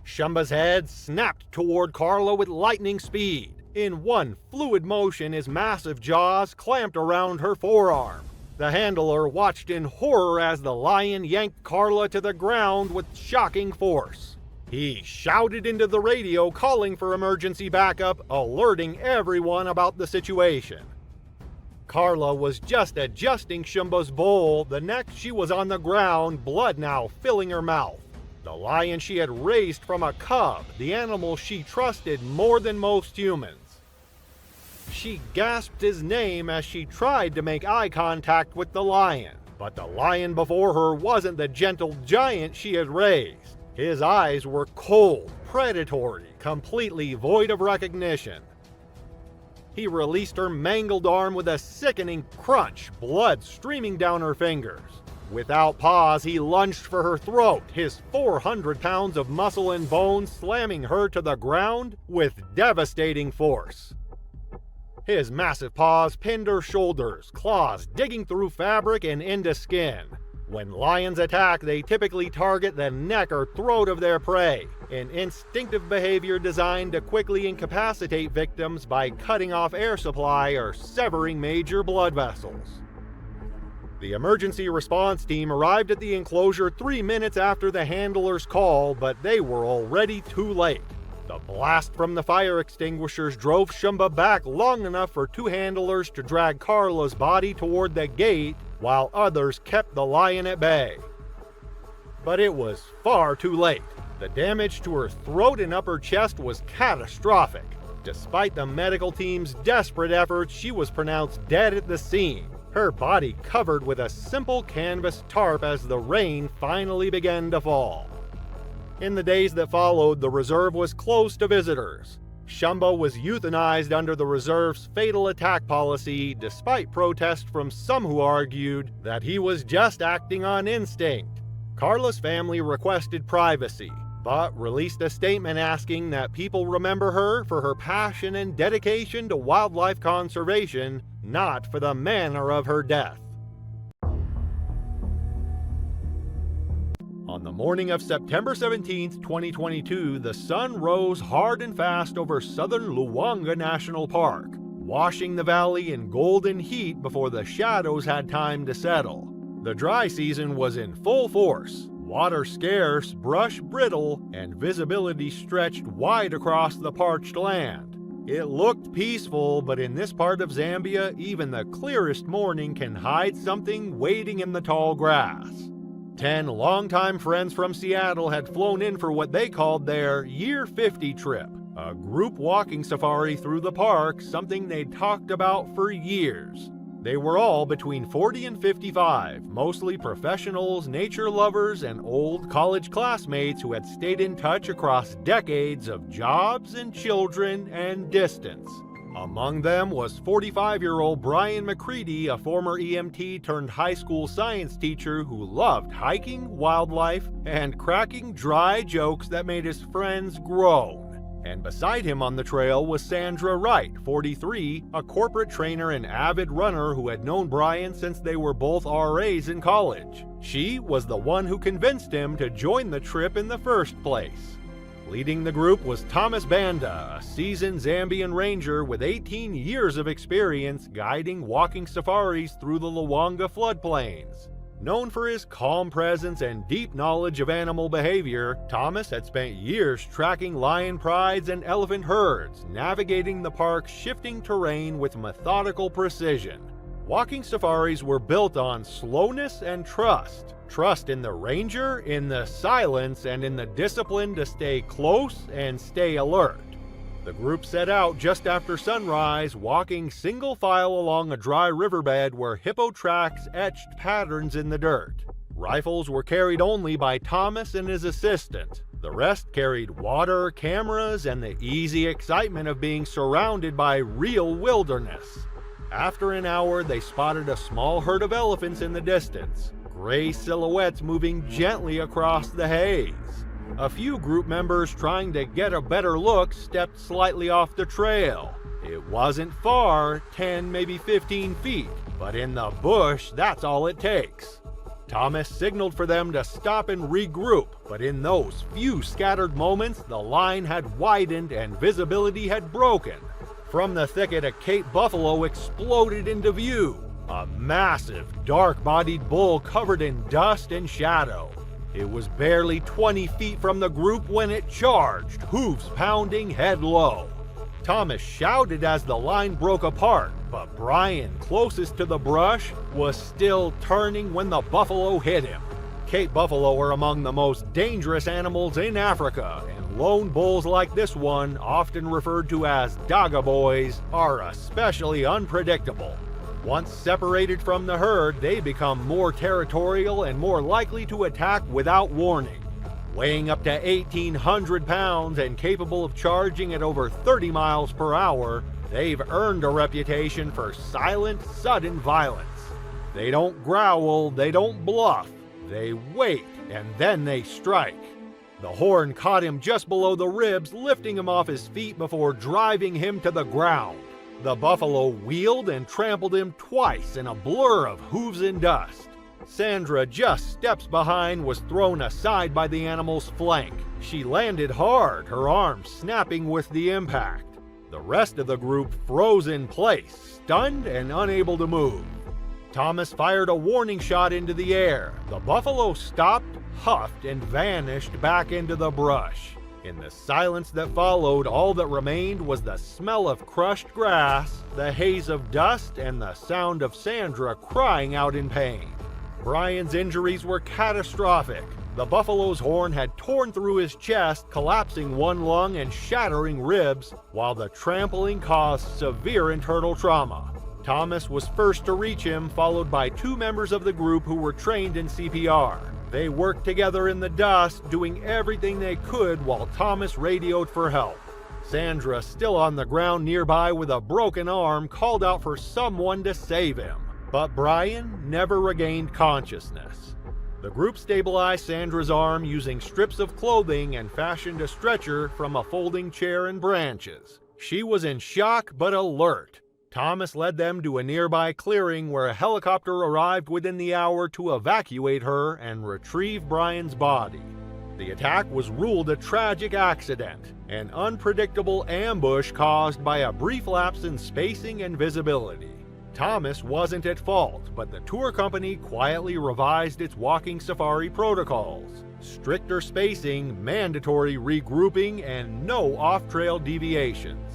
[SPEAKER 1] Shumba's head snapped toward Carla with lightning speed. In one fluid motion, his massive jaws clamped around her forearm. The handler watched in horror as the lion yanked Carla to the ground with shocking force. He shouted into the radio, calling for emergency backup, alerting everyone about the situation. Carla was just adjusting Shumba's bowl. The next, she was on the ground, blood now filling her mouth. The lion she had raised from a cub, the animal she trusted more than most humans. She gasped his name as she tried to make eye contact with the lion. But the lion before her wasn't the gentle giant she had raised. His eyes were cold, predatory, completely void of recognition. He released her mangled arm with a sickening crunch, blood streaming down her fingers. Without pause, he lunged for her throat, his 400 pounds of muscle and bone slamming her to the ground with devastating force. His massive paws pinned her shoulders, claws digging through fabric and into skin. When lions attack, they typically target the neck or throat of their prey, an instinctive behavior designed to quickly incapacitate victims by cutting off air supply or severing major blood vessels. The emergency response team arrived at the enclosure 3 minutes after the handler's call, but they were already too late. The blast from the fire extinguishers drove Shumba back long enough for 2 handlers to drag Carla's body toward the gate, while others kept the lion at bay. But it was far too late. The damage to her throat and upper chest was catastrophic. Despite the medical team's desperate efforts, she was pronounced dead at the scene, her body covered with a simple canvas tarp as the rain finally began to fall. In the days that followed, the reserve was closed to visitors. Shumba was euthanized under the reserve's fatal attack policy, despite protest from some who argued that he was just acting on instinct. Carla's family requested privacy, but released a statement asking that people remember her for her passion and dedication to wildlife conservation, not for the manner of her death. On the morning of September 17, 2022, the sun rose hard and fast over southern Luanga National Park, washing the valley in golden heat before the shadows had time to settle. The dry season was in full force, water scarce, brush brittle, and visibility stretched wide across the parched land. It looked peaceful, but in this part of Zambia, even the clearest morning can hide something waiting in the tall grass. 10 longtime friends from Seattle had flown in for what they called their Year 50 trip, a group walking safari through the park, something they'd talked about for years. They were all between 40 and 55, mostly professionals, nature lovers, and old college classmates who had stayed in touch across decades of jobs and children and distance. Among them was 45-year-old Brian McCready, a former EMT turned high school science teacher who loved hiking, wildlife, and cracking dry jokes that made his friends groan. And beside him on the trail was Sandra Wright, 43, a corporate trainer and avid runner who had known Brian since they were both RAs in college. She was the one who convinced him to join the trip in the first place. Leading the group was Thomas Banda, a seasoned Zambian ranger with 18 years of experience guiding walking safaris through the Luanga floodplains. Known for his calm presence and deep knowledge of animal behavior, Thomas had spent years tracking lion prides and elephant herds, navigating the park's shifting terrain with methodical precision. Walking safaris were built on slowness and trust. Trust in the ranger, in the silence, and in the discipline to stay close and stay alert. The group set out just after sunrise, walking single file along a dry riverbed where hippo tracks etched patterns in the dirt. Rifles were carried only by Thomas and his assistant. The rest carried water, cameras, and the easy excitement of being surrounded by real wilderness. After an hour, they spotted a small herd of elephants in the distance, gray silhouettes moving gently across the haze. A few group members trying to get a better look stepped slightly off the trail. It wasn't far, 10, maybe 15 feet, but in the bush, that's all it takes. Thomas signaled for them to stop and regroup, but in those few scattered moments, the line had widened and visibility had broken. From the thicket, a Cape buffalo exploded into view, a massive, dark-bodied bull covered in dust and shadow. It was barely 20 feet from the group when it charged, hooves pounding, head low. Thomas shouted as the line broke apart, but Brian, closest to the brush, was still turning when the buffalo hit him. Cape buffalo are among the most dangerous animals in Africa, and lone bulls like this one, often referred to as Daga boys, are especially unpredictable. Once separated from the herd, they become more territorial and more likely to attack without warning. Weighing up to 1,800 pounds and capable of charging at over 30 miles per hour, they've earned a reputation for silent, sudden violence. They don't growl, they don't bluff, they wait, and then they strike. The horn caught him just below the ribs, lifting him off his feet before driving him to the ground. The buffalo wheeled and trampled him twice in a blur of hooves and dust. Sandra, just steps behind, was thrown aside by the animal's flank. She landed hard, her arm snapping with the impact. The rest of the group froze in place, stunned and unable to move. Thomas fired a warning shot into the air. The buffalo stopped, huffed, and vanished back into the brush. In the silence that followed, all that remained was the smell of crushed grass, the haze of dust, and the sound of Sandra crying out in pain. Brian's injuries were catastrophic. The buffalo's horn had torn through his chest, collapsing one lung and shattering ribs, while the trampling caused severe internal trauma. Thomas was first to reach him, followed by two members of the group who were trained in CPR. They worked together in the dust, doing everything they could while Thomas radioed for help. Sandra, still on the ground nearby with a broken arm, called out for someone to save him. But Brian never regained consciousness. The group stabilized Sandra's arm using strips of clothing and fashioned a stretcher from a folding chair and branches. She was in shock but alert. Thomas led them to a nearby clearing where a helicopter arrived within the hour to evacuate her and retrieve Brian's body. The attack was ruled a tragic accident, an unpredictable ambush caused by a brief lapse in spacing and visibility. Thomas wasn't at fault, but the tour company quietly revised its walking safari protocols. Stricter spacing, mandatory regrouping, and no off-trail deviations.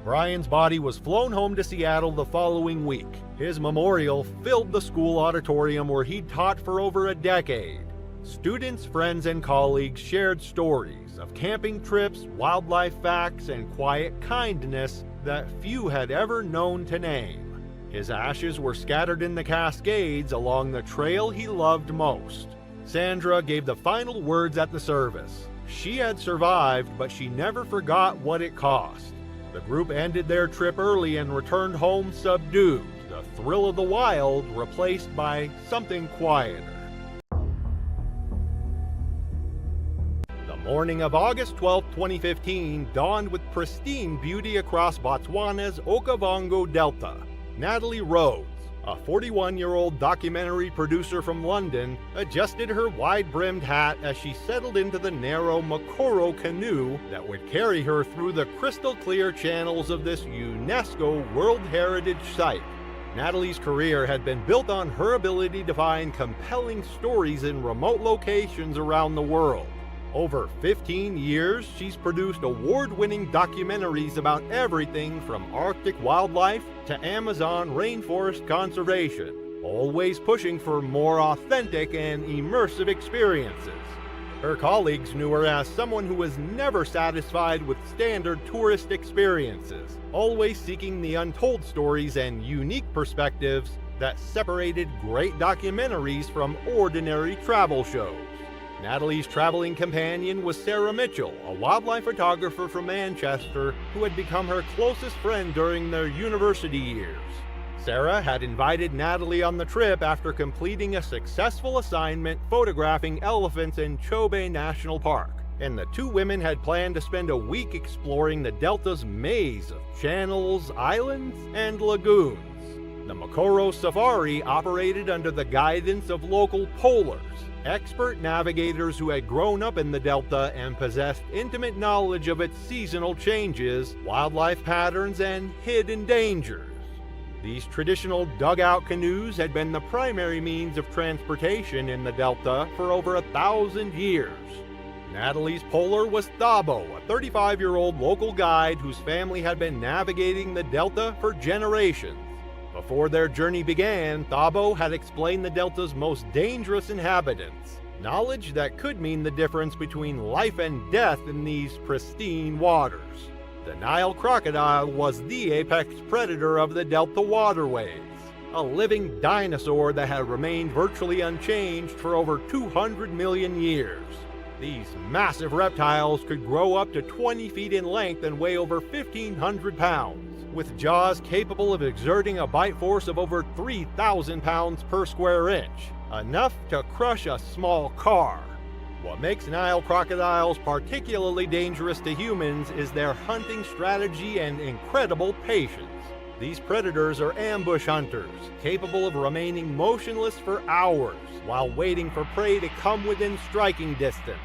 [SPEAKER 1] Brian's body was flown home to Seattle the following week. His memorial filled the school auditorium where he'd taught for over a decade. Students, friends, and colleagues shared stories of camping trips, wildlife facts, and quiet kindness that few had ever known to name. His ashes were scattered in the Cascades along the trail he loved most. Sandra gave the final words at the service. She had survived, but she never forgot what it cost. The group ended their trip early and returned home subdued, the thrill of the wild replaced by something quieter. The morning of August 12, 2015 dawned with pristine beauty across Botswana's Okavango Delta. Natalie Rhodes, a 41-year-old documentary producer from London, adjusted her wide-brimmed hat as she settled into the narrow Makoro canoe that would carry her through the crystal-clear channels of this UNESCO World Heritage Site. Natalie's career had been built on her ability to find compelling stories in remote locations around the world. Over 15 years, she's produced award-winning documentaries about everything from Arctic wildlife to Amazon rainforest conservation, always pushing for more authentic and immersive experiences. Her colleagues knew her as someone who was never satisfied with standard tourist experiences, always seeking the untold stories and unique perspectives that separated great documentaries from ordinary travel shows. Natalie's traveling companion was Sarah Mitchell, a wildlife photographer from Manchester who had become her closest friend during their university years. Sarah had invited Natalie on the trip after completing a successful assignment photographing elephants in Chobe National Park, and the two women had planned to spend a week exploring the delta's maze of channels, islands, and lagoons. The Mokoro Safari operated under the guidance of local polars, expert navigators who had grown up in the delta and possessed intimate knowledge of its seasonal changes, wildlife patterns, and hidden dangers. These traditional dugout canoes had been the primary means of transportation in the delta for over 1,000 years. Natalie's polar was Thabo, a 35-year-old local guide whose family had been navigating the delta for generations. Before their journey began, Thabo had explained the delta's most dangerous inhabitants, knowledge that could mean the difference between life and death in these pristine waters. The Nile crocodile was the apex predator of the delta waterways, a living dinosaur that had remained virtually unchanged for over 200 million years. These massive reptiles could grow up to 20 feet in length and weigh over 1,500 pounds. With jaws capable of exerting a bite force of over 3,000 pounds per square inch, enough to crush a small car. What makes Nile crocodiles particularly dangerous to humans is their hunting strategy and incredible patience. These predators are ambush hunters, capable of remaining motionless for hours while waiting for prey to come within striking distance.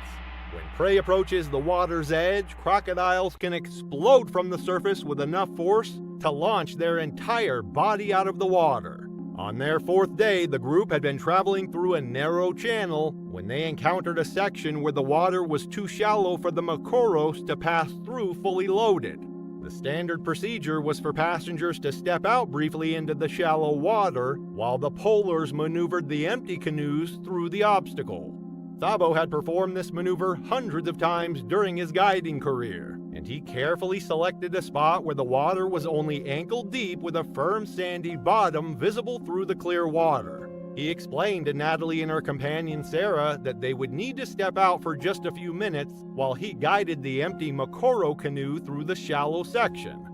[SPEAKER 1] When prey approaches the water's edge, crocodiles can explode from the surface with enough force to launch their entire body out of the water. On their fourth day, the group had been traveling through a narrow channel when they encountered a section where the water was too shallow for the Mokoros to pass through fully loaded. The standard procedure was for passengers to step out briefly into the shallow water while the polars maneuvered the empty canoes through the obstacle. Thabo had performed this maneuver hundreds of times during his guiding career, and he carefully selected a spot where the water was only ankle deep with a firm sandy bottom visible through the clear water. He explained to Natalie and her companion Sarah that they would need to step out for just a few minutes while he guided the empty Mokoro canoe through the shallow section.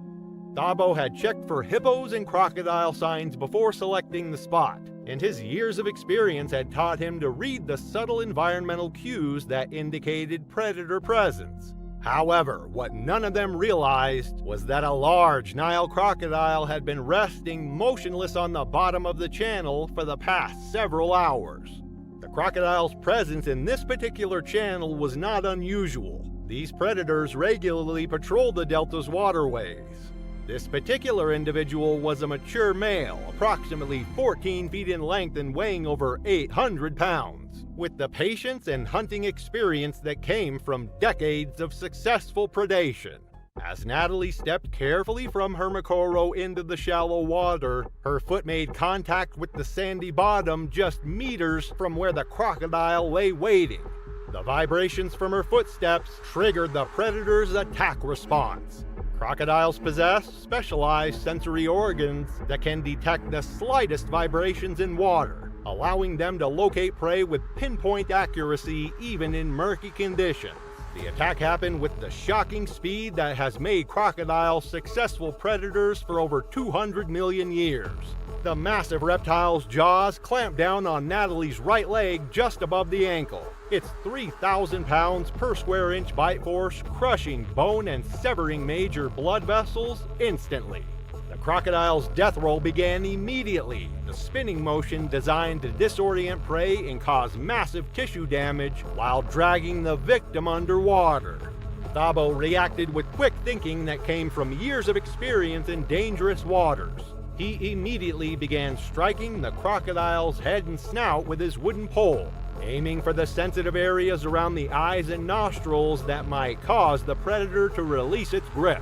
[SPEAKER 1] Thabo had checked for hippos and crocodile signs before selecting the spot, and his years of experience had taught him to read the subtle environmental cues that indicated predator presence. However, what none of them realized was that a large Nile crocodile had been resting motionless on the bottom of the channel for the past several hours. The crocodile's presence in this particular channel was not unusual. These predators regularly patrol the delta's waterways. This particular individual was a mature male, approximately 14 feet in length and weighing over 800 pounds, with the patience and hunting experience that came from decades of successful predation. As Natalie stepped carefully from her Mokoro into the shallow water, her foot made contact with the sandy bottom just meters from where the crocodile lay waiting. The vibrations from her footsteps triggered the predator's attack response. Crocodiles possess specialized sensory organs that can detect the slightest vibrations in water, allowing them to locate prey with pinpoint accuracy even in murky conditions. The attack happened with the shocking speed that has made crocodiles successful predators for over 200 million years. The massive reptile's jaws clamped down on Natalie's right leg just above the ankle. Its 3,000 pounds per square inch bite force crushing bone and severing major blood vessels instantly. The crocodile's death roll began immediately, the spinning motion designed to disorient prey and cause massive tissue damage while dragging the victim underwater. Thabo reacted with quick thinking that came from years of experience in dangerous waters. He immediately began striking the crocodile's head and snout with his wooden pole, aiming for the sensitive areas around the eyes and nostrils that might cause the predator to release its grip.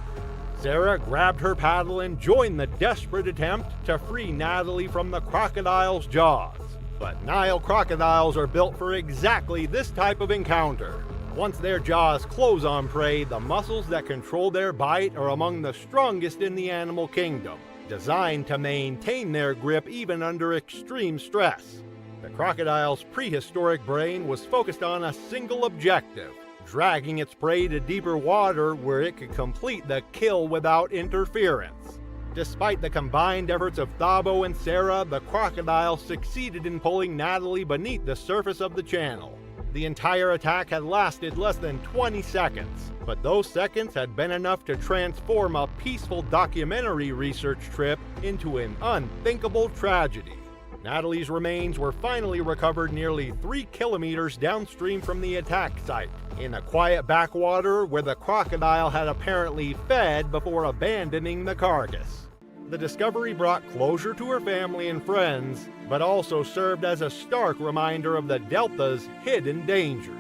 [SPEAKER 1] Sarah grabbed her paddle and joined the desperate attempt to free Natalie from the crocodile's jaws. But Nile crocodiles are built for exactly this type of encounter. Once their jaws close on prey, the muscles that control their bite are among the strongest in the animal kingdom, designed to maintain their grip even under extreme stress. The crocodile's prehistoric brain was focused on a single objective: dragging its prey to deeper water where it could complete the kill without interference. Despite the combined efforts of Thabo and Sarah, the crocodile succeeded in pulling Natalie beneath the surface of the channel. The entire attack had lasted less than 20 seconds, but those seconds had been enough to transform a peaceful documentary research trip into an unthinkable tragedy. Natalie's remains were finally recovered nearly 3 kilometers downstream from the attack site, in a quiet backwater where the crocodile had apparently fed before abandoning the carcass. The discovery brought closure to her family and friends, but also served as a stark reminder of the Delta's hidden dangers.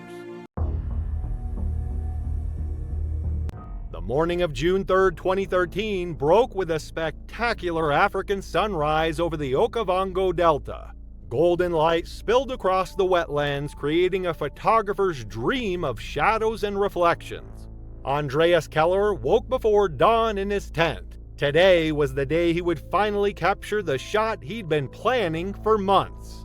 [SPEAKER 1] The morning of June 3, 2013 broke with a spectacular African sunrise over the Okavango Delta. Golden light spilled across the wetlands, creating a photographer's dream of shadows and reflections. Andreas Keller woke before dawn in his tent. Today was the day he would finally capture the shot he'd been planning for months.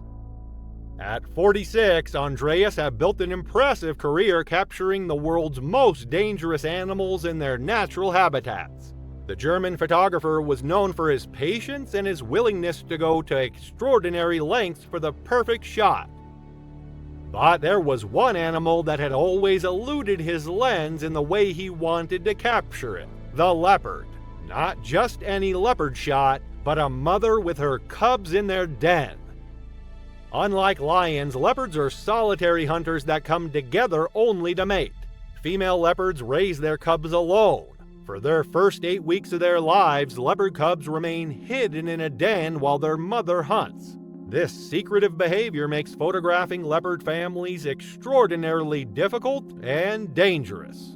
[SPEAKER 1] At 46, Andreas had built an impressive career capturing the world's most dangerous animals in their natural habitats. The German photographer was known for his patience and his willingness to go to extraordinary lengths for the perfect shot. But there was one animal that had always eluded his lens in the way he wanted to capture it: the leopard. Not just any leopard shot, but a mother with her cubs in their den. Unlike lions, leopards are solitary hunters that come together only to mate. Female leopards raise their cubs alone. For their first 8 weeks of their lives, leopard cubs remain hidden in a den while their mother hunts. This secretive behavior makes photographing leopard families extraordinarily difficult and dangerous.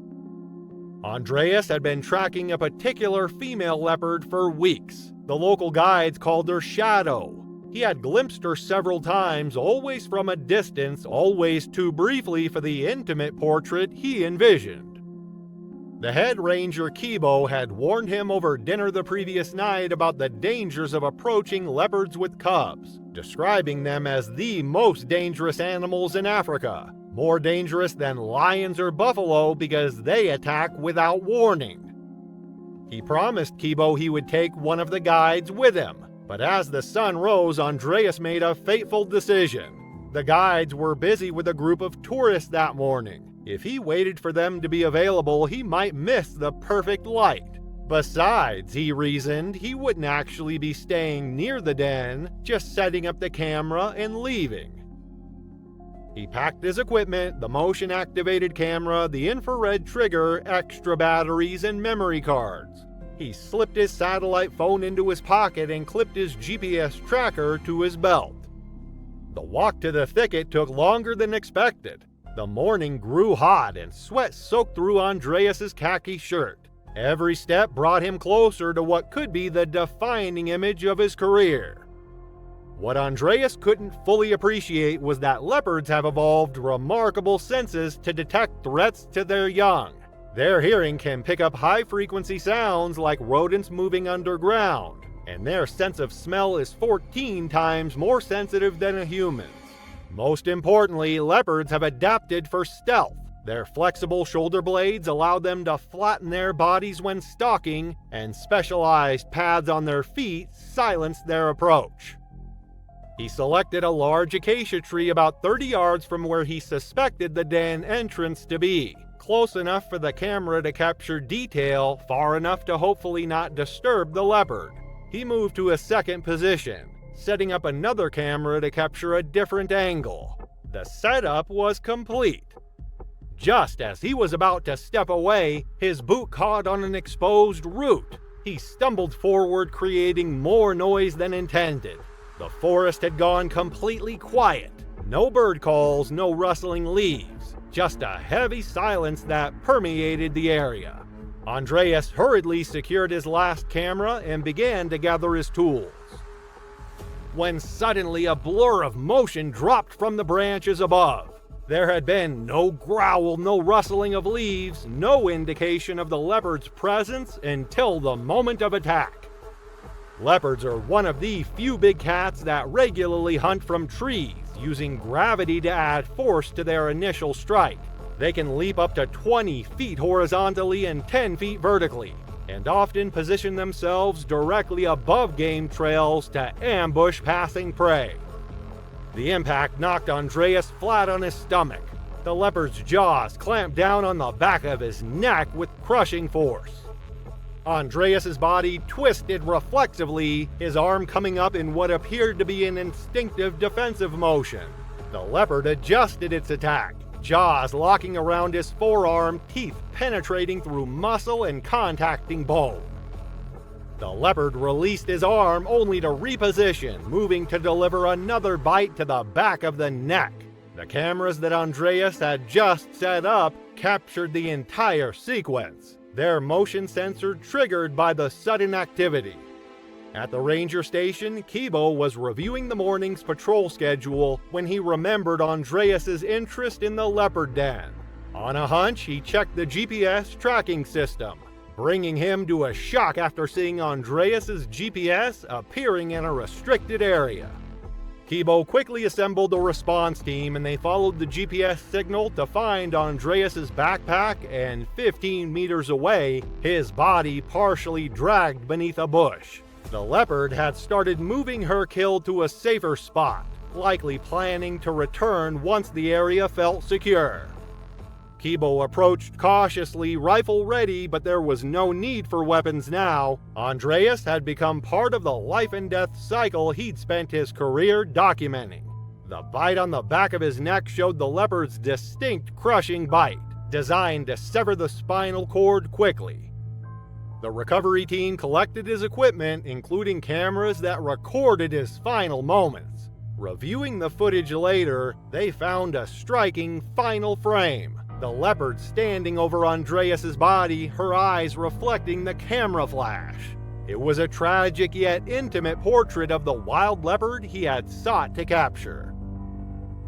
[SPEAKER 1] Andreas had been tracking a particular female leopard for weeks. The local guides called her Shadow. He had glimpsed her several times, always from a distance, always too briefly for the intimate portrait he envisioned. The head ranger Kibo had warned him over dinner the previous night about the dangers of approaching leopards with cubs, describing them as the most dangerous animals in Africa. More dangerous than lions or buffalo because they attack without warning. He promised Kibo he would take one of the guides with him, but as the sun rose, Andreas made a fateful decision. The guides were busy with a group of tourists that morning. If he waited for them to be available, he might miss the perfect light. Besides, he reasoned, he wouldn't actually be staying near the den, just setting up the camera and leaving. He packed his equipment: the motion-activated camera, the infrared trigger, extra batteries, and memory cards. He slipped his satellite phone into his pocket and clipped his GPS tracker to his belt. The walk to the thicket took longer than expected. The morning grew hot and sweat soaked through Andreas's khaki shirt. Every step brought him closer to what could be the defining image of his career. What Andreas couldn't fully appreciate was that leopards have evolved remarkable senses to detect threats to their young. Their hearing can pick up high-frequency sounds like rodents moving underground, and their sense of smell is 14 times more sensitive than a human's. Most importantly, leopards have adapted for stealth. Their flexible shoulder blades allow them to flatten their bodies when stalking, and specialized pads on their feet silence their approach. He selected a large acacia tree about 30 yards from where he suspected the den entrance to be, close enough for the camera to capture detail, far enough to hopefully not disturb the leopard. He moved to a second position, setting up another camera to capture a different angle. The setup was complete. Just as he was about to step away, his boot caught on an exposed root. He stumbled forward, creating more noise than intended. The forest had gone completely quiet. No bird calls, no rustling leaves, just a heavy silence that permeated the area. Andreas hurriedly secured his last camera and began to gather his tools. When suddenly a blur of motion dropped from the branches above. There had been no growl, no rustling of leaves, no indication of the leopard's presence until the moment of attack. Leopards are one of the few big cats that regularly hunt from trees, using gravity to add force to their initial strike. They can leap up to 20 feet horizontally and 10 feet vertically, and often position themselves directly above game trails to ambush passing prey. The impact knocked Andreas flat on his stomach. The leopard's jaws clamped down on the back of his neck with crushing force. Andreas's body twisted reflexively, his arm coming up in what appeared to be an instinctive defensive motion. The leopard adjusted its attack, jaws locking around his forearm, teeth penetrating through muscle and contacting bone. The leopard released his arm only to reposition, moving to deliver another bite to the back of the neck. The cameras that Andreas had just set up captured the entire sequence, their motion sensor triggered by the sudden activity. At the ranger station, Kibo was reviewing the morning's patrol schedule when he remembered Andreas's interest in the leopard den. On a hunch, he checked the GPS tracking system, bringing him to a shock after seeing Andreas's GPS appearing in a restricted area. Kibo quickly assembled a response team and they followed the GPS signal to find Andreas's backpack, and 15 meters away, his body partially dragged beneath a bush. The leopard had started moving her kill to a safer spot, likely planning to return once the area felt secure. Kibo approached cautiously, rifle ready, but there was no need for weapons now. Andreas had become part of the life and death cycle he'd spent his career documenting. The bite on the back of his neck showed the leopard's distinct crushing bite, designed to sever the spinal cord quickly. The recovery team collected his equipment, including cameras that recorded his final moments. Reviewing the footage later, they found a striking final frame. The leopard standing over Andreas's body, her eyes reflecting the camera flash. It was a tragic yet intimate portrait of the wild leopard he had sought to capture.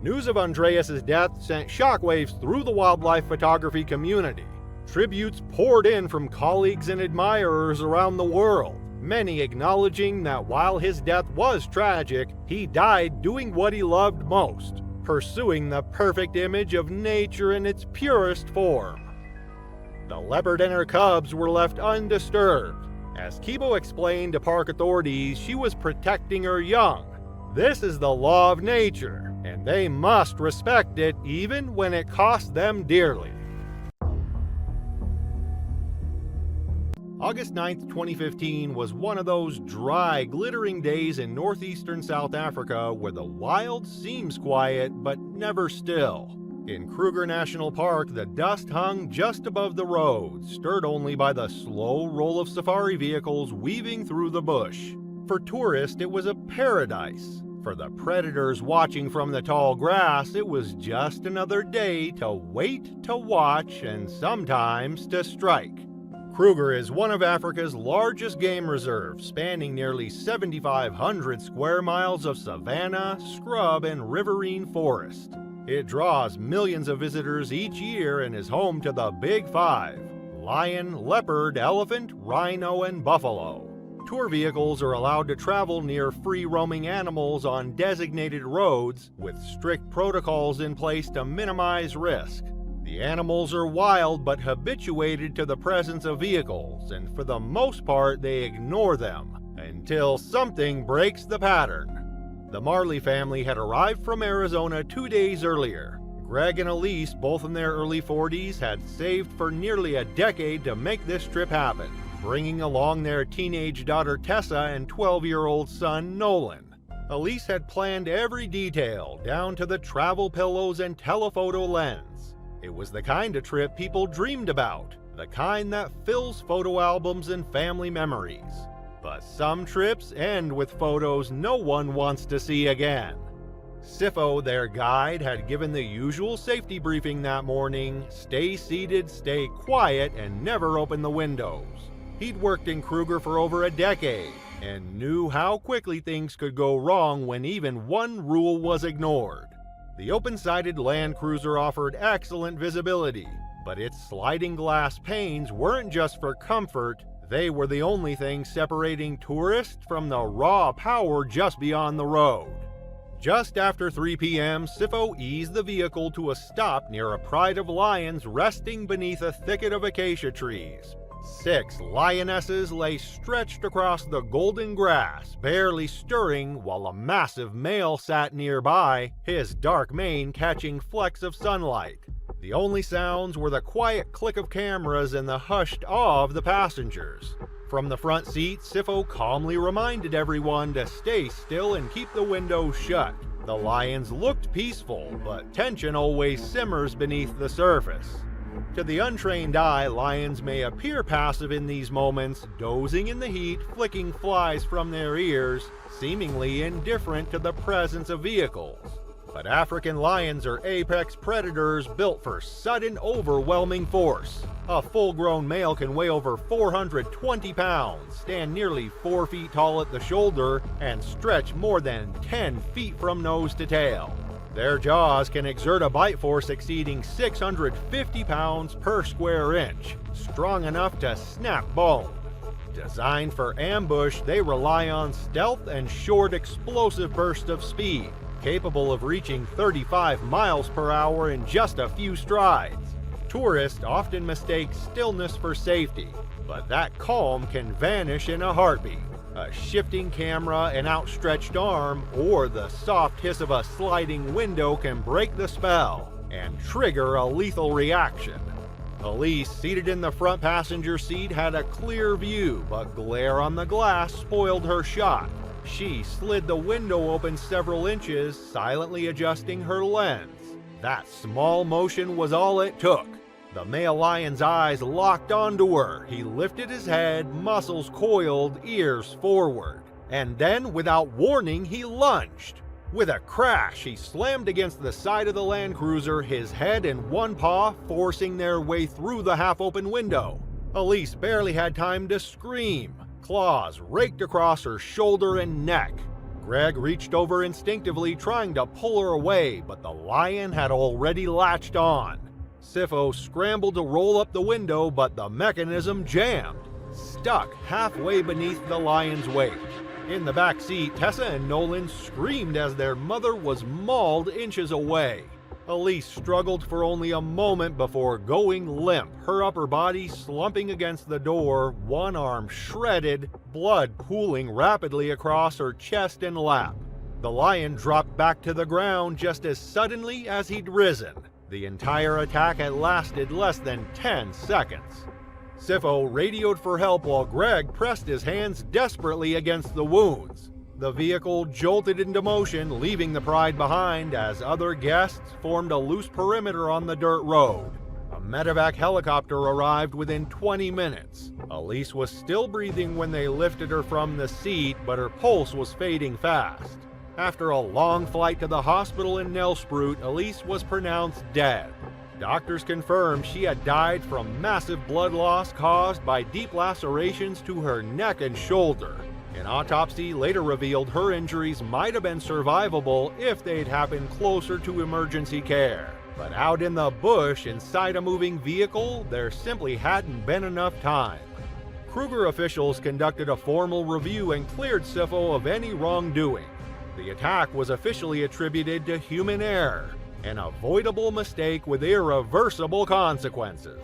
[SPEAKER 1] News of Andreas's death sent shockwaves through the wildlife photography community. Tributes poured in from colleagues and admirers around the world, many acknowledging that while his death was tragic, he died doing what he loved most, pursuing the perfect image of nature in its purest form. The leopard and her cubs were left undisturbed. As Kibo explained to park authorities, she was protecting her young. This is the law of nature, and they must respect it even when it costs them dearly. August 9, 2015 was one of those dry, glittering days in northeastern South Africa where the wild seems quiet but never still. In Kruger National Park, the dust hung just above the road, stirred only by the slow roll of safari vehicles weaving through the bush. For tourists, it was a paradise. For the predators watching from the tall grass, it was just another day to wait, to watch, and sometimes to strike. Kruger is one of Africa's largest game reserves, spanning nearly 7,500 square miles of savanna, scrub, and riverine forest. It draws millions of visitors each year and is home to the Big Five: lion, leopard, elephant, rhino, and buffalo. Tour vehicles are allowed to travel near free-roaming animals on designated roads, with strict protocols in place to minimize risk. The animals are wild but habituated to the presence of vehicles, and for the most part they ignore them, until something breaks the pattern. The Marley family had arrived from Arizona 2 days earlier. Greg and Elise, both in their early 40s, had saved for nearly a decade to make this trip happen, bringing along their teenage daughter Tessa and 12-year-old son Nolan. Elise had planned every detail, down to the travel pillows and telephoto lens. It was the kind of trip people dreamed about, the kind that fills photo albums and family memories. But some trips end with photos no one wants to see again. Sifo, their guide, had given the usual safety briefing that morning: stay seated, stay quiet, and never open the windows. He'd worked in Kruger for over a decade and knew how quickly things could go wrong when even one rule was ignored. The open-sided Land Cruiser offered excellent visibility, but its sliding glass panes weren't just for comfort, They were the only thing separating tourists from the raw power just beyond the road. Just after 3 p.m., Sifo eased the vehicle to a stop near a pride of lions resting beneath a thicket of acacia trees. 6 lionesses lay stretched across the golden grass, barely stirring, while a massive male sat nearby, his dark mane catching flecks of sunlight. The only sounds were the quiet click of cameras and the hushed awe of the passengers. From the front seat, Sifo calmly reminded everyone to stay still and keep the windows shut. The lions looked peaceful, but tension always simmers beneath the surface. To the untrained eye, lions may appear passive in these moments, dozing in the heat, flicking flies from their ears, seemingly indifferent to the presence of vehicles. But African lions are apex predators built for sudden, overwhelming force. A full-grown male can weigh over 420 pounds, stand nearly 4 feet tall at the shoulder, and stretch more than 10 feet from nose to tail. Their jaws can exert a bite force exceeding 650 pounds per square inch, strong enough to snap bone. Designed for ambush, they rely on stealth and short, explosive bursts of speed, capable of reaching 35 miles per hour in just a few strides. Tourists often mistake stillness for safety, but that calm can vanish in a heartbeat. A shifting camera, an outstretched arm, or the soft hiss of a sliding window can break the spell and trigger a lethal reaction. Elise, seated in the front passenger seat, had a clear view, but glare on the glass spoiled her shot. She slid the window open several inches, silently adjusting her lens. That small motion was all it took. The male lion's eyes locked onto her. He lifted his head, muscles coiled, ears forward. And then, without warning, he lunged. With a crash, he slammed against the side of the Land Cruiser, his head and one paw forcing their way through the half-open window. Elise barely had time to scream. Claws raked across her shoulder and neck. Greg reached over instinctively, trying to pull her away, but the lion had already latched on. Sifo scrambled to roll up the window, but the mechanism jammed, stuck halfway beneath the lion's weight. In the back seat, Tessa and Nolan screamed as their mother was mauled inches away. Elise struggled for only a moment before going limp, her upper body slumping against the door, one arm shredded, blood pooling rapidly across her chest and lap. The lion dropped back to the ground just as suddenly as he'd risen. The entire attack had lasted less than 10 seconds. Sifo radioed for help while Greg pressed his hands desperately against the wounds. The vehicle jolted into motion, leaving the Pride behind as other guests formed a loose perimeter on the dirt road. A medevac helicopter arrived within 20 minutes. Elise was still breathing when they lifted her from the seat, but her pulse was fading fast. After a long flight to the hospital in Nelspruit, Elise was pronounced dead. Doctors confirmed she had died from massive blood loss caused by deep lacerations to her neck and shoulder. An autopsy later revealed her injuries might have been survivable if they'd happened closer to emergency care. But out in the bush inside a moving vehicle, there simply hadn't been enough time. Kruger officials conducted a formal review and cleared Sifo of any wrongdoing. The attack was officially attributed to human error, an avoidable mistake with irreversible consequences.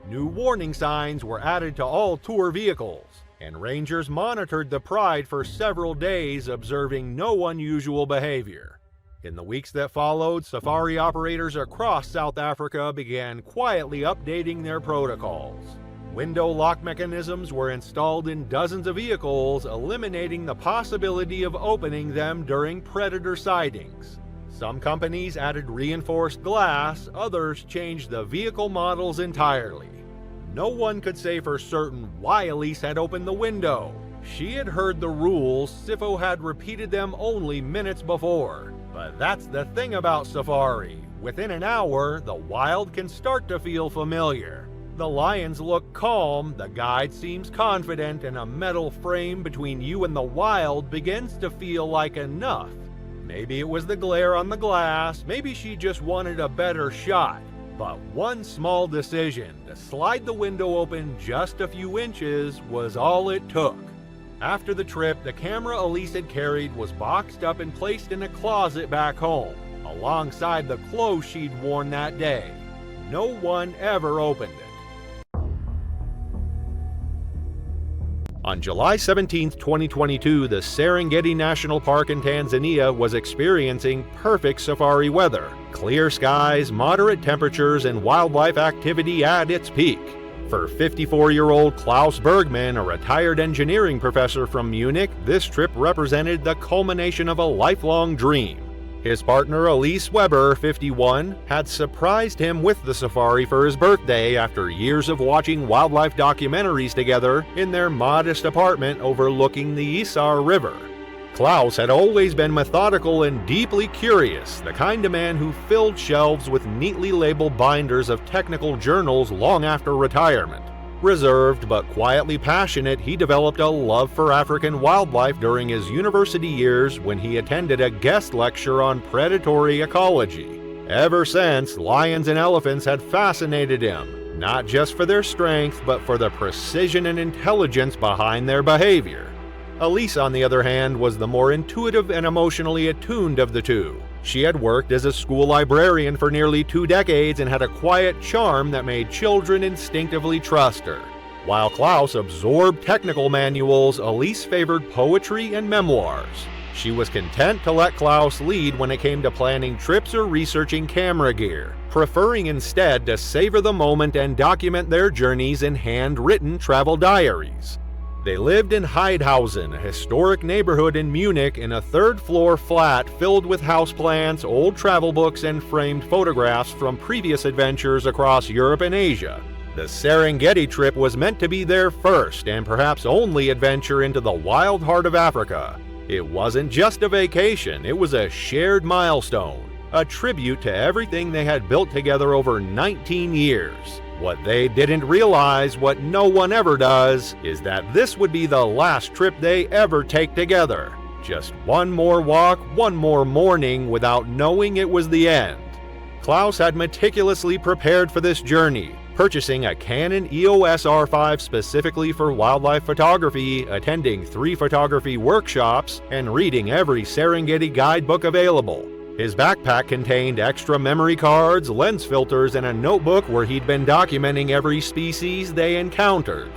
[SPEAKER 1] New warning signs were added to all tour vehicles, and rangers monitored the Pride for several days, observing no unusual behavior. In the weeks that followed, safari operators across South Africa began quietly updating their protocols. Window lock mechanisms were installed in dozens of vehicles, eliminating the possibility of opening them during predator sightings. Some companies added reinforced glass, others changed the vehicle models entirely. No one could say for certain why Elise had opened the window. She had heard the rules, Sifo had repeated them only minutes before. But that's the thing about safari. Within an hour, the wild can start to feel familiar. The lions look calm, the guide seems confident, and a metal frame between you and the wild begins to feel like enough. Maybe it was the glare on the glass, maybe she just wanted a better shot. But one small decision to slide the window open just a few inches was all it took. After the trip, the camera Elise had carried was boxed up and placed in a closet back home, alongside the clothes she'd worn that day. No one ever opened it. On July 17, 2022, the Serengeti National Park in Tanzania was experiencing perfect safari weather. Clear skies, moderate temperatures, and wildlife activity at its peak. For 54-year-old Klaus Bergman, a retired engineering professor from Munich, this trip represented the culmination of a lifelong dream. His partner Elise Weber, 51, had surprised him with the safari for his birthday after years of watching wildlife documentaries together in their modest apartment overlooking the Isar River. Klaus had always been methodical and deeply curious, the kind of man who filled shelves with neatly labeled binders of technical journals long after retirement. Reserved but quietly passionate, he developed a love for African wildlife during his university years when he attended a guest lecture on predatory ecology. Ever since, lions and elephants had fascinated him, not just for their strength, but for the precision and intelligence behind their behavior. Elise, on the other hand, was the more intuitive and emotionally attuned of the two. She had worked as a school librarian for nearly 2 decades and had a quiet charm that made children instinctively trust her. While Klaus absorbed technical manuals, Elise favored poetry and memoirs. She was content to let Klaus lead when it came to planning trips or researching camera gear, preferring instead to savor the moment and document their journeys in handwritten travel diaries. They lived in Heidhausen, a historic neighborhood in Munich, in a third-floor flat filled with houseplants, old travel books, and framed photographs from previous adventures across Europe and Asia. The Serengeti trip was meant to be their first and perhaps only adventure into the wild heart of Africa. It wasn't just a vacation, it was a shared milestone, a tribute to everything they had built together over 19 years. What they didn't realize, what no one ever does, is that this would be the last trip they ever take together. Just one more walk, one more morning without knowing it was the end. Klaus had meticulously prepared for this journey, purchasing a Canon EOS R5 specifically for wildlife photography, attending 3 photography workshops, and reading every Serengeti guidebook available. His backpack contained extra memory cards, lens filters, and a notebook where he'd been documenting every species they encountered.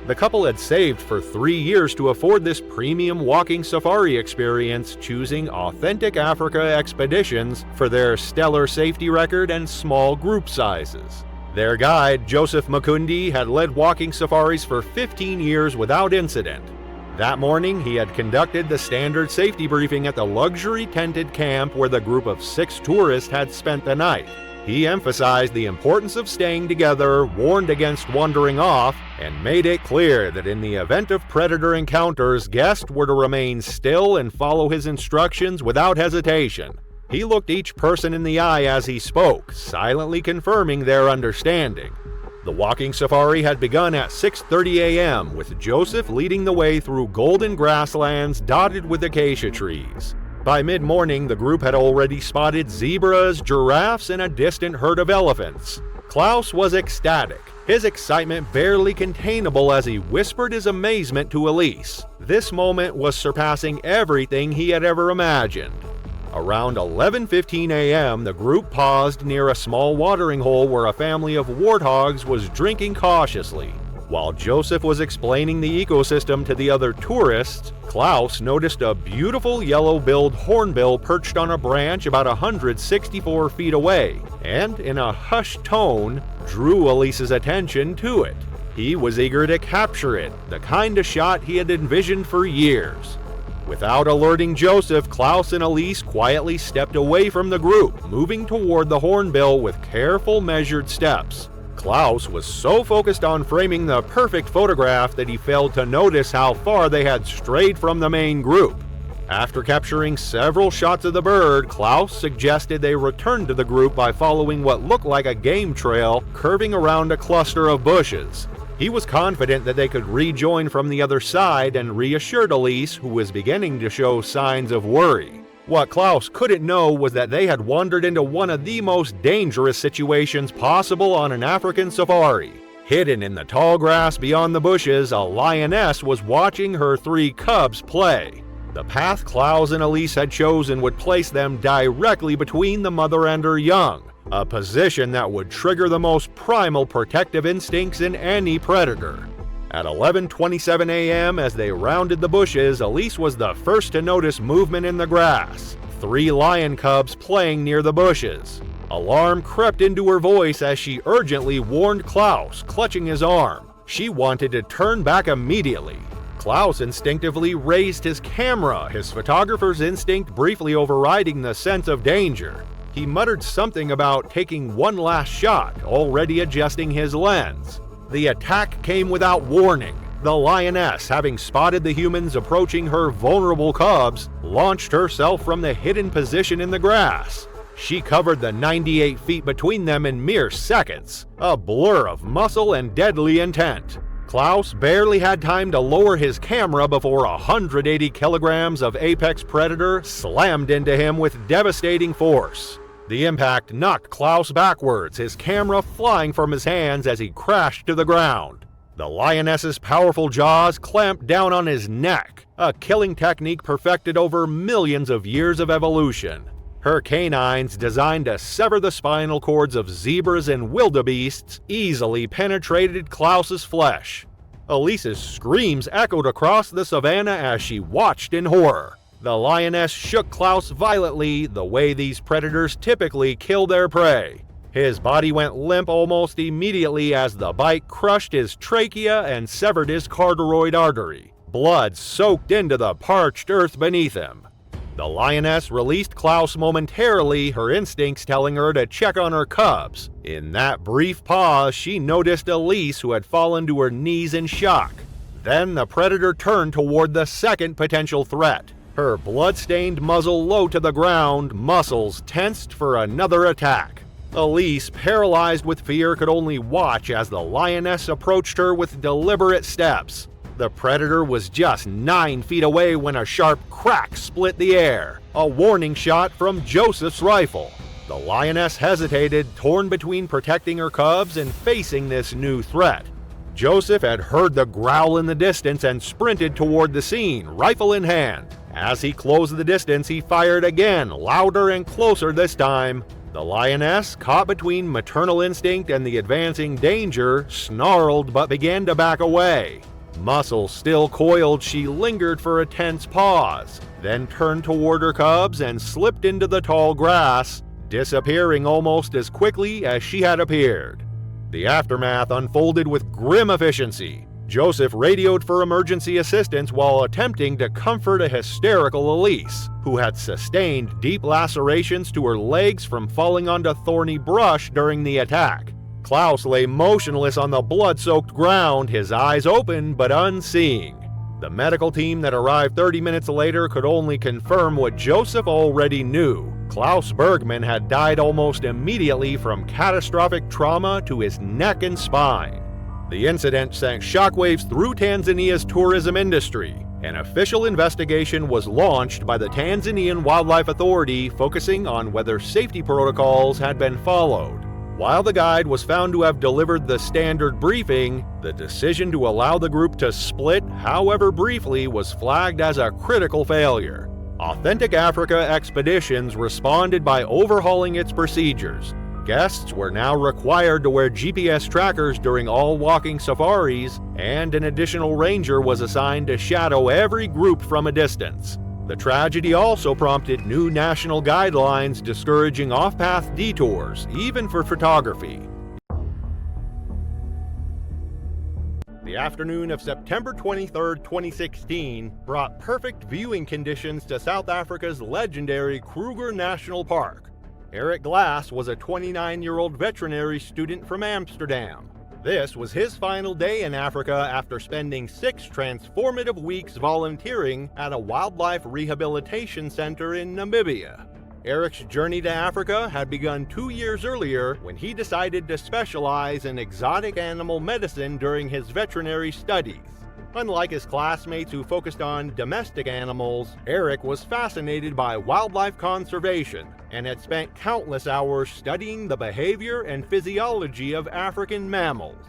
[SPEAKER 1] The couple had saved for 3 years to afford this premium walking safari experience, choosing Authentic Africa Expeditions for their stellar safety record and small group sizes. Their guide, Joseph Makundi, had led walking safaris for 15 years without incident. That morning, he had conducted the standard safety briefing at the luxury tented camp where the group of 6 tourists had spent the night. He emphasized the importance of staying together, warned against wandering off, and made it clear that in the event of predator encounters, guests were to remain still and follow his instructions without hesitation. He looked each person in the eye as he spoke, silently confirming their understanding. The walking safari had begun at 6:30 a.m., with Joseph leading the way through golden grasslands dotted with acacia trees. By mid-morning, the group had already spotted zebras, giraffes, and a distant herd of elephants. Klaus was ecstatic, his excitement barely containable as he whispered his amazement to Elise. This moment was surpassing everything he had ever imagined. Around 11:15 a.m., the group paused near a small watering hole where a family of warthogs was drinking cautiously. While Joseph was explaining the ecosystem to the other tourists, Klaus noticed a beautiful yellow-billed hornbill perched on a branch about 164 feet away, and in a hushed tone, drew Elise's attention to it. He was eager to capture it, the kind of shot he had envisioned for years. Without alerting Joseph, Klaus and Elise quietly stepped away from the group, moving toward the hornbill with careful, measured steps. Klaus was so focused on framing the perfect photograph that he failed to notice how far they had strayed from the main group. After capturing several shots of the bird, Klaus suggested they return to the group by following what looked like a game trail curving around a cluster of bushes. He was confident that they could rejoin from the other side and reassured Elise, who was beginning to show signs of worry. What Klaus couldn't know was that they had wandered into one of the most dangerous situations possible on an African safari. Hidden in the tall grass beyond the bushes, a lioness was watching her 3 cubs play. The path Klaus and Elise had chosen would place them directly between the mother and her young, a position that would trigger the most primal protective instincts in any predator. At 11:27 a.m., as they rounded the bushes, Elise was the first to notice movement in the grass. 3 lion cubs playing near the bushes. Alarm crept into her voice as she urgently warned Klaus, clutching his arm. She wanted to turn back immediately. Klaus instinctively raised his camera, his photographer's instinct briefly overriding the sense of danger. He muttered something about taking one last shot, already adjusting his lens. The attack came without warning. The lioness, having spotted the humans approaching her vulnerable cubs, launched herself from the hidden position in the grass. She covered the 98 feet between them in mere seconds, a blur of muscle and deadly intent. Klaus barely had time to lower his camera before 180 kilograms of apex predator slammed into him with devastating force. The impact knocked Klaus backwards, his camera flying from his hands as he crashed to the ground. The lioness's powerful jaws clamped down on his neck, a killing technique perfected over millions of years of evolution. Her canines, designed to sever the spinal cords of zebras and wildebeests, easily penetrated Klaus's flesh. Elise's screams echoed across the savannah as she watched in horror. The lioness shook Klaus violently, the way these predators typically kill their prey. His body went limp almost immediately as the bite crushed his trachea and severed his carotid artery. Blood soaked into the parched earth beneath him. The lioness released Klaus momentarily, her instincts telling her to check on her cubs. In that brief pause, she noticed Elise, who had fallen to her knees in shock. Then the predator turned toward the second potential threat, her blood-stained muzzle low to the ground, muscles tensed for another attack. Elise, paralyzed with fear, could only watch as the lioness approached her with deliberate steps. The predator was just 9 feet away when a sharp crack split the air, a warning shot from Joseph's rifle. The lioness hesitated, torn between protecting her cubs and facing this new threat. Joseph had heard the growl in the distance and sprinted toward the scene, rifle in hand. As he closed the distance, he fired again, louder and closer this time. The lioness, caught between maternal instinct and the advancing danger, snarled but began to back away. Muscles still coiled, she lingered for a tense pause, then turned toward her cubs and slipped into the tall grass, disappearing almost as quickly as she had appeared. The aftermath unfolded with grim efficiency. Joseph radioed for emergency assistance while attempting to comfort a hysterical Elise, who had sustained deep lacerations to her legs from falling onto thorny brush during the attack. Klaus lay motionless on the blood-soaked ground, his eyes open but unseeing. The medical team that arrived 30 minutes later could only confirm what Joseph already knew. Klaus Bergman had died almost immediately from catastrophic trauma to his neck and spine. The incident sent shockwaves through Tanzania's tourism industry. An official investigation was launched by the Tanzanian Wildlife Authority, focusing on whether safety protocols had been followed. While the guide was found to have delivered the standard briefing, the decision to allow the group to split, however briefly, was flagged as a critical failure. Authentic Africa Expeditions responded by overhauling its procedures. Guests were now required to wear GPS trackers during all walking safaris, and an additional ranger was assigned to shadow every group from a distance. The tragedy also prompted new national guidelines discouraging off-path detours, even for photography. The afternoon of September 23, 2016, brought perfect viewing conditions to South Africa's legendary Kruger National Park. Eric Glass was a 29-year-old veterinary student from Amsterdam. This was his final day in Africa after spending 6 transformative weeks volunteering at a wildlife rehabilitation center in Namibia. Eric's journey to Africa had begun 2 years earlier when he decided to specialize in exotic animal medicine during his veterinary studies. Unlike his classmates who focused on domestic animals, Eric was fascinated by wildlife conservation and had spent countless hours studying the behavior and physiology of African mammals.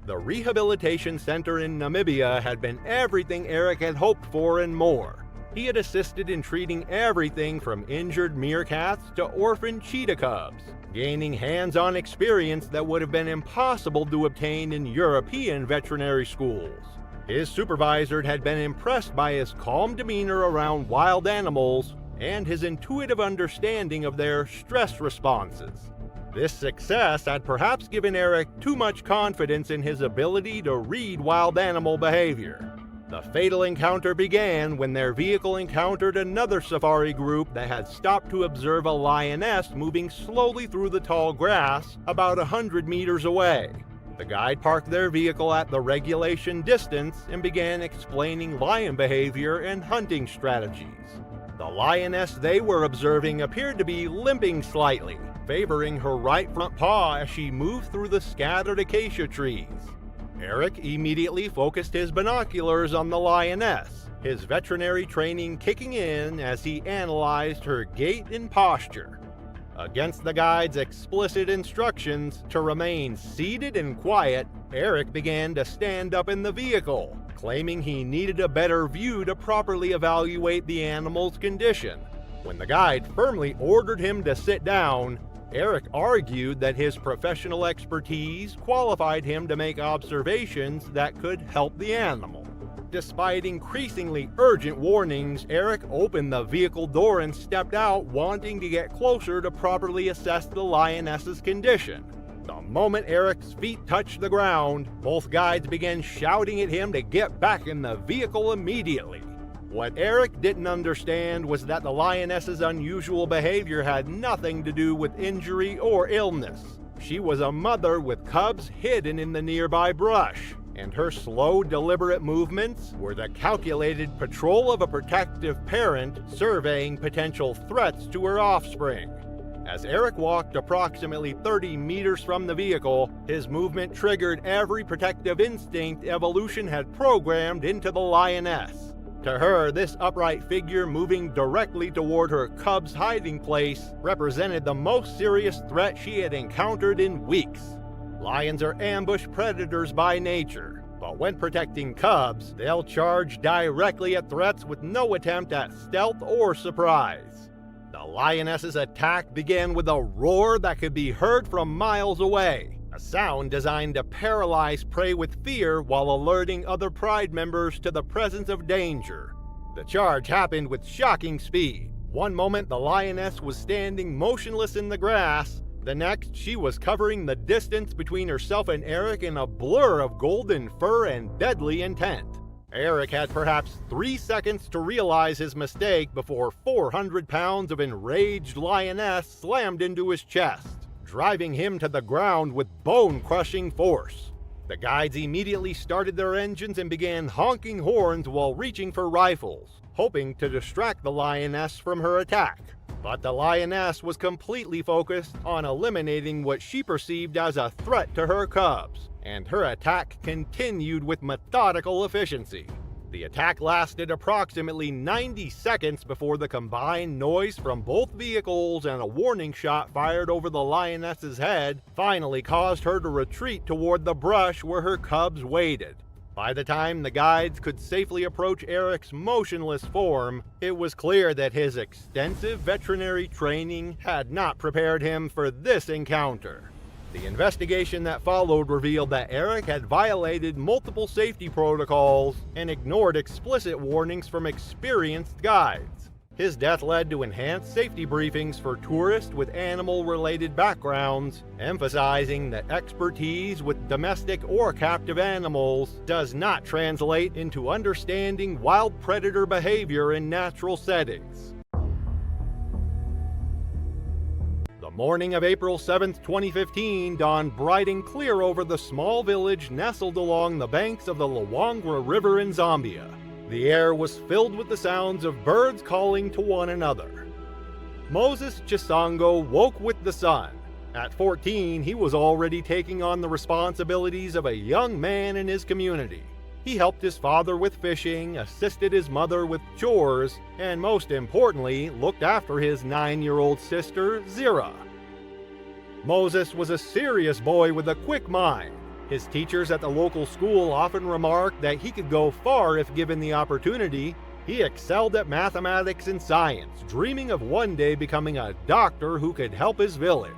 [SPEAKER 1] The rehabilitation center in Namibia had been everything Eric had hoped for and more. He had assisted in treating everything from injured meerkats to orphaned cheetah cubs, gaining hands-on experience that would have been impossible to obtain in European veterinary schools. His supervisor had been impressed by his calm demeanor around wild animals and his intuitive understanding of their stress responses. This success had perhaps given Eric too much confidence in his ability to read wild animal behavior. The fatal encounter began when their vehicle encountered another safari group that had stopped to observe a lioness moving slowly through the tall grass about 100 meters away. The guide parked their vehicle at the regulation distance and began explaining lion behavior and hunting strategies. The lioness they were observing appeared to be limping slightly, favoring her right front paw as she moved through the scattered acacia trees. Eric immediately focused his binoculars on the lioness, his veterinary training kicking in as he analyzed her gait and posture. Against the guide's explicit instructions to remain seated and quiet, Eric began to stand up in the vehicle, claiming he needed a better view to properly evaluate the animal's condition. When the guide firmly ordered him to sit down, Eric argued that his professional expertise qualified him to make observations that could help the animal. Despite increasingly urgent warnings, Eric opened the vehicle door and stepped out, wanting to get closer to properly assess the lioness's condition. The moment Eric's feet touched the ground, both guides began shouting at him to get back in the vehicle immediately. What Eric didn't understand was that the lioness's unusual behavior had nothing to do with injury or illness. She was a mother with cubs hidden in the nearby brush, and her slow, deliberate movements were the calculated patrol of a protective parent surveying potential threats to her offspring. As Eric walked approximately 30 meters from the vehicle, his movement triggered every protective instinct evolution had programmed into the lioness. To her, this upright figure moving directly toward her cub's hiding place represented the most serious threat she had encountered in weeks. Lions are ambush predators by nature, but when protecting cubs, they'll charge directly at threats with no attempt at stealth or surprise. The lioness's attack began with a roar that could be heard from miles away, a sound designed to paralyze prey with fear while alerting other pride members to the presence of danger. The charge happened with shocking speed. One moment the lioness was standing motionless in the grass, the next she was covering the distance between herself and Eric in a blur of golden fur and deadly intent. Eric had perhaps 3 seconds to realize his mistake before 400 pounds of enraged lioness slammed into his chest, driving him to the ground with bone-crushing force. The guides immediately started their engines and began honking horns while reaching for rifles, hoping to distract the lioness from her attack. But the lioness was completely focused on eliminating what she perceived as a threat to her cubs, and her attack continued with methodical efficiency. The attack lasted approximately 90 seconds before the combined noise from both vehicles and a warning shot fired over the lioness's head finally caused her to retreat toward the brush where her cubs waited. By the time the guides could safely approach Eric's motionless form, it was clear that his extensive veterinary training had not prepared him for this encounter. The investigation that followed revealed that Eric had violated multiple safety protocols and ignored explicit warnings from experienced guides. His death led to enhanced safety briefings for tourists with animal-related backgrounds, emphasizing that expertise with domestic or captive animals does not translate into understanding wild predator behavior in natural settings. The morning of April 7, 2015 dawned bright and clear over the small village nestled along the banks of the Luangwa River in Zambia. The air was filled with the sounds of birds calling to one another. Moses Chisongo woke with the sun. At 14, he was already taking on the responsibilities of a young man in his community. He helped his father with fishing, assisted his mother with chores, and most importantly, looked after his 9-year-old sister, Zira. Moses was a serious boy with a quick mind. His teachers at the local school often remarked that he could go far if given the opportunity. He excelled at mathematics and science, dreaming of one day becoming a doctor who could help his village.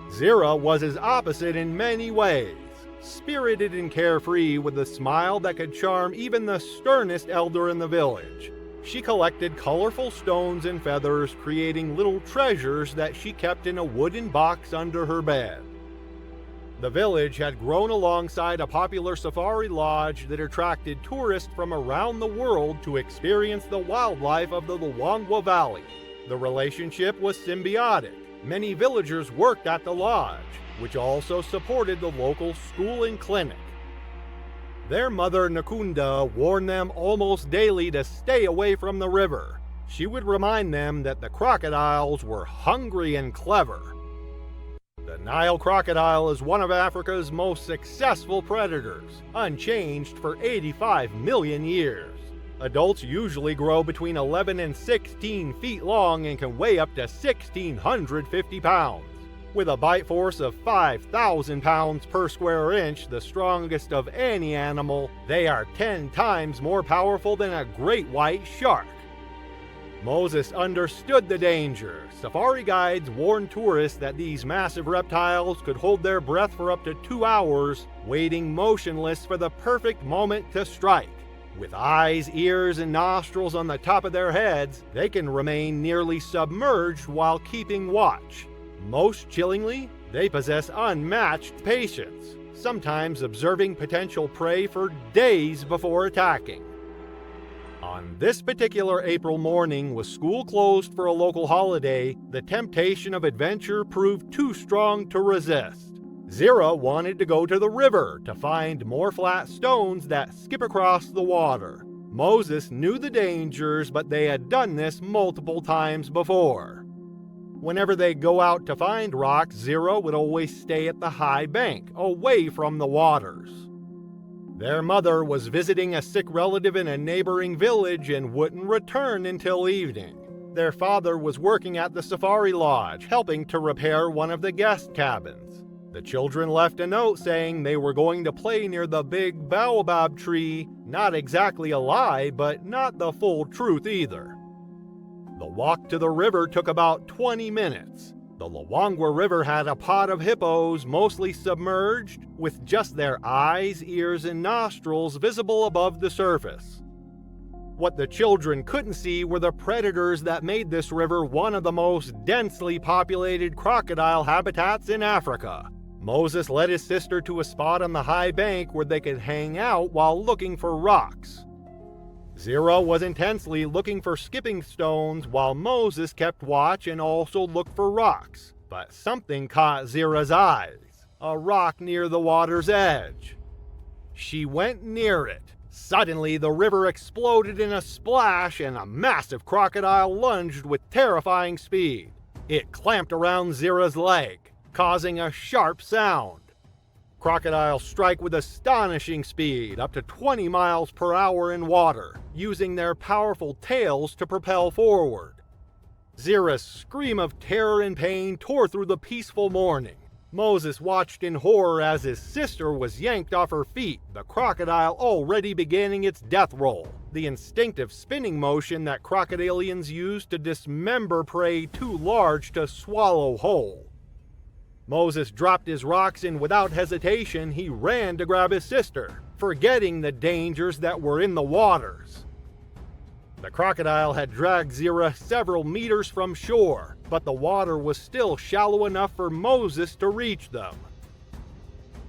[SPEAKER 1] Zira was his opposite in many ways. Spirited and carefree with a smile that could charm even the sternest elder in the village. She collected colorful stones and feathers, creating little treasures that she kept in a wooden box under her bed. The village had grown alongside a popular safari lodge that attracted tourists from around the world to experience the wildlife of the Luangwa Valley. The relationship was symbiotic. Many villagers worked at the lodge, which also supported the local school and clinic. Their mother, Nakunda, warned them almost daily to stay away from the river. She would remind them that the crocodiles were hungry and clever. The Nile crocodile is one of Africa's most successful predators, unchanged for 85 million years. Adults usually grow between 11 and 16 feet long and can weigh up to 1,650 pounds. With a bite force of 5,000 pounds per square inch, the strongest of any animal, they are 10 times more powerful than a great white shark. Moses understood the danger. Safari guides warned tourists that these massive reptiles could hold their breath for up to 2 hours, waiting motionless for the perfect moment to strike. With eyes, ears, and nostrils on the top of their heads, they can remain nearly submerged while keeping watch. Most chillingly, they possess unmatched patience, sometimes observing potential prey for days before attacking. On this particular April morning, with school closed for a local holiday, the temptation of adventure proved too strong to resist. Zira wanted to go to the river to find more flat stones that skip across the water. Moses knew the dangers, but they had done this multiple times before. Whenever they go out to find rocks, Zira would always stay at the high bank, away from the waters. Their mother was visiting a sick relative in a neighboring village and wouldn't return until evening. Their father was working at the safari lodge, helping to repair one of the guest cabins. The children left a note saying they were going to play near the big baobab tree, not exactly a lie, but not the full truth either. The walk to the river took about 20 minutes. The Luangwa River had a pod of hippos, mostly submerged, with just their eyes, ears, and nostrils visible above the surface. What the children couldn't see were the predators that made this river one of the most densely populated crocodile habitats in Africa. Moses led his sister to a spot on the high bank where they could hang out while looking for rocks. Zira was intensely looking for skipping stones while Moses kept watch and also looked for rocks. But something caught Zira's eyes, a rock near the water's edge. She went near it. Suddenly, the river exploded in a splash and a massive crocodile lunged with terrifying speed. It clamped around Zira's leg, causing a sharp sound. Crocodiles strike with astonishing speed, up to 20 miles per hour in water, using their powerful tails to propel forward. Zira's scream of terror and pain tore through the peaceful morning. Moses watched in horror as his sister was yanked off her feet, the crocodile already beginning its death roll, the instinctive spinning motion that crocodilians use to dismember prey too large to swallow whole. Moses dropped his rocks and without hesitation he ran to grab his sister, forgetting the dangers that were in the waters. The crocodile had dragged Zira several meters from shore, but the water was still shallow enough for Moses to reach them.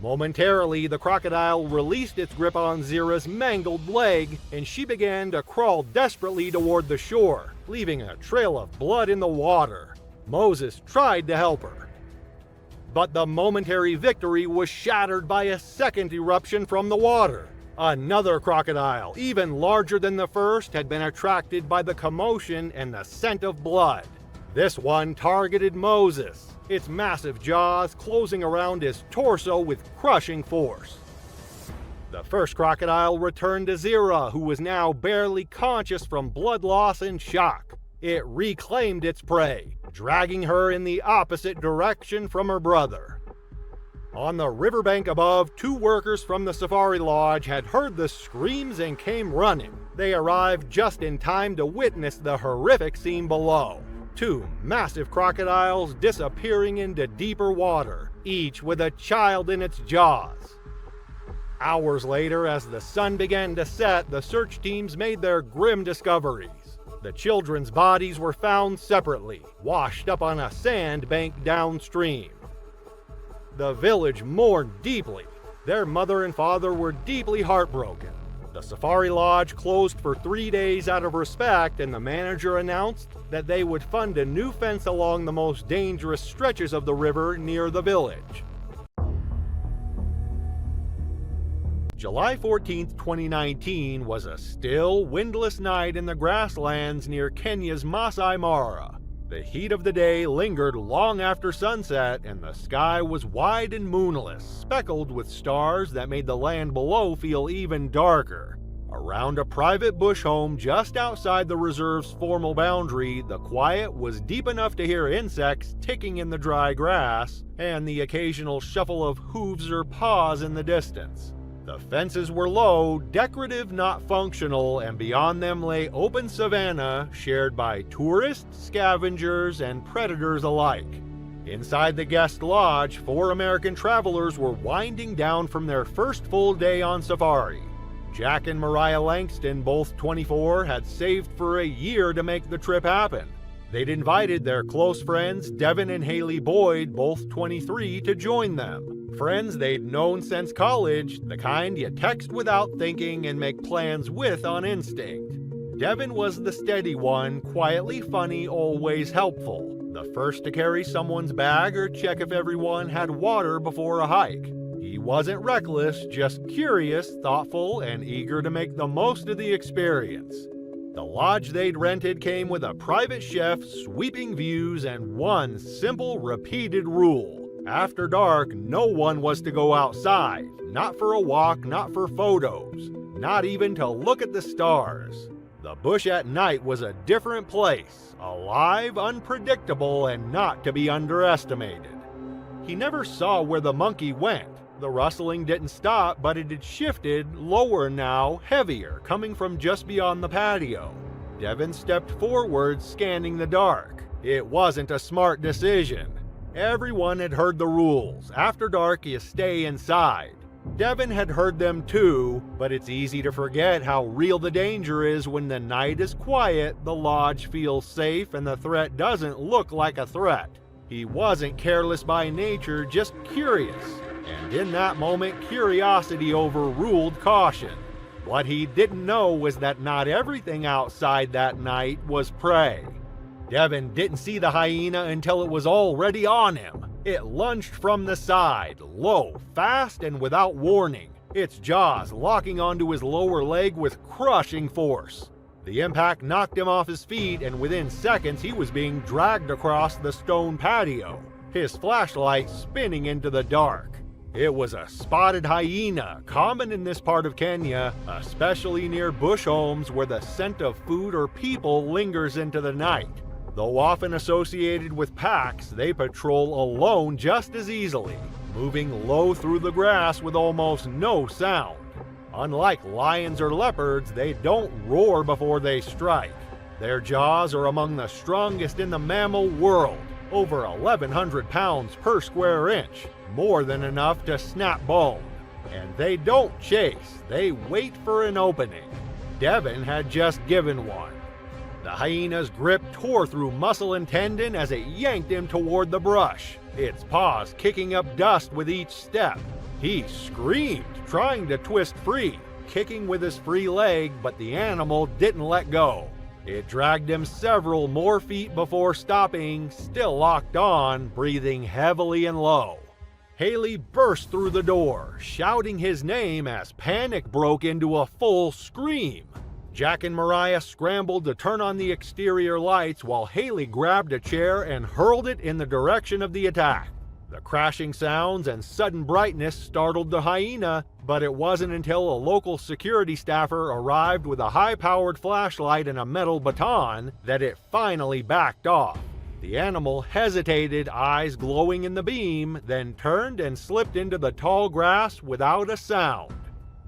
[SPEAKER 1] Momentarily, the crocodile released its grip on Zira's mangled leg, and she began to crawl desperately toward the shore, leaving a trail of blood in the water. Moses tried to help her. But the momentary victory was shattered by a second eruption from the water. Another crocodile, even larger than the first, had been attracted by the commotion and the scent of blood. This one targeted Moses, its massive jaws closing around his torso with crushing force. The first crocodile returned to Zira, who was now barely conscious from blood loss and shock. It reclaimed its prey, dragging her in the opposite direction from her brother. On the riverbank above, 2 workers from the safari lodge had heard the screams and came running. They arrived just in time to witness the horrific scene below. 2 massive crocodiles disappearing into deeper water, each with a child in its jaws. Hours later, as the sun began to set, the search teams made their grim discoveries. The children's bodies were found separately, washed up on a sandbank downstream. The village mourned deeply. Their mother and father were deeply heartbroken. The safari lodge closed for 3 days out of respect, and the manager announced that they would fund a new fence along the most dangerous stretches of the river near the village. July 14, 2019 was a still, windless night in the grasslands near Kenya's Masai Mara. The heat of the day lingered long after sunset, and the sky was wide and moonless, speckled with stars that made the land below feel even darker. Around a private bush home just outside the reserve's formal boundary, the quiet was deep enough to hear insects ticking in the dry grass and the occasional shuffle of hooves or paws in the distance. The fences were low, decorative not functional, and beyond them lay open savanna shared by tourists, scavengers, and predators alike. Inside the guest lodge, 4 American travelers were winding down from their first full day on safari. Jack and Mariah Langston, both 24, had saved for a year to make the trip happen. They'd invited their close friends Devin and Haley Boyd, both 23, to join them. Friends they'd known since college, the kind you text without thinking and make plans with on instinct. Devin was the steady one, quietly funny, always helpful. The first to carry someone's bag or check if everyone had water before a hike. He wasn't reckless, just curious, thoughtful, and eager to make the most of the experience. The lodge they'd rented came with a private chef, sweeping views, and one simple, repeated rule. After dark, no one was to go outside. Not for a walk, not for photos, not even to look at the stars. The bush at night was a different place, alive, unpredictable, and not to be underestimated. He never saw where the monkey went. The rustling didn't stop, but it had shifted, lower now, heavier, coming from just beyond the patio. Devin stepped forward, scanning the dark. It wasn't a smart decision. Everyone had heard the rules. After dark, you stay inside. Devin had heard them too, but it's easy to forget how real the danger is when the night is quiet, the lodge feels safe, and the threat doesn't look like a threat. He wasn't careless by nature, just curious. And in that moment, curiosity overruled caution. What he didn't know was that not everything outside that night was prey. Devin didn't see the hyena until it was already on him. It lunged from the side, low, fast, and without warning, its jaws locking onto his lower leg with crushing force. The impact knocked him off his feet, and within seconds he was being dragged across the stone patio, his flashlight spinning into the dark. It was a spotted hyena, common in this part of Kenya, especially near bush homes where the scent of food or people lingers into the night. Though often associated with packs, they patrol alone just as easily, moving low through the grass with almost no sound. Unlike lions or leopards, they don't roar before they strike. Their jaws are among the strongest in the mammal world, over 1,100 pounds per square inch, more than enough to snap bone. And they don't chase, they wait for an opening. Devin had just given one. The hyena's grip tore through muscle and tendon as it yanked him toward the brush, its paws kicking up dust with each step. He screamed, trying to twist free, kicking with his free leg, but the animal didn't let go. It dragged him several more feet before stopping, still locked on, breathing heavily and low. Haley burst through the door, shouting his name as panic broke into a full scream. Jack and Mariah scrambled to turn on the exterior lights while Haley grabbed a chair and hurled it in the direction of the attack. The crashing sounds and sudden brightness startled the hyena, but it wasn't until a local security staffer arrived with a high-powered flashlight and a metal baton that it finally backed off. The animal hesitated, eyes glowing in the beam, then turned and slipped into the tall grass without a sound.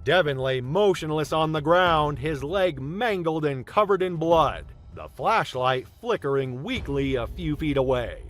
[SPEAKER 1] Devin lay motionless on the ground, his leg mangled and covered in blood, the flashlight flickering weakly a few feet away.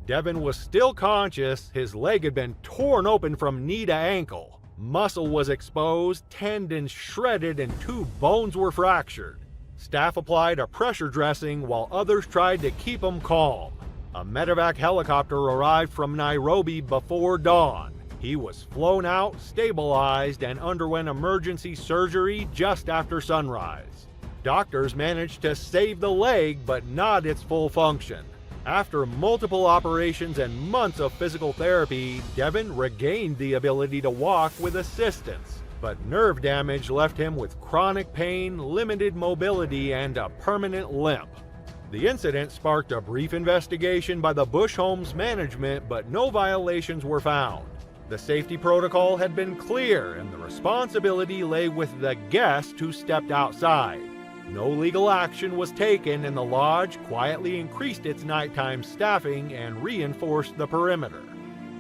[SPEAKER 1] Devin was still conscious, his leg had been torn open from knee to ankle. Muscle was exposed, tendons shredded, and 2 bones were fractured. Staff applied a pressure dressing while others tried to keep him calm. A medevac helicopter arrived from Nairobi before dawn. He was flown out, stabilized, and underwent emergency surgery just after sunrise. Doctors managed to save the leg, but not its full function. After multiple operations and months of physical therapy, Devin regained the ability to walk with assistance, but nerve damage left him with chronic pain, limited mobility, and a permanent limp. The incident sparked a brief investigation by the Bush Homes management, but no violations were found. The safety protocol had been clear, and the responsibility lay with the guest who stepped outside. No legal action was taken, and the lodge quietly increased its nighttime staffing and reinforced the perimeter.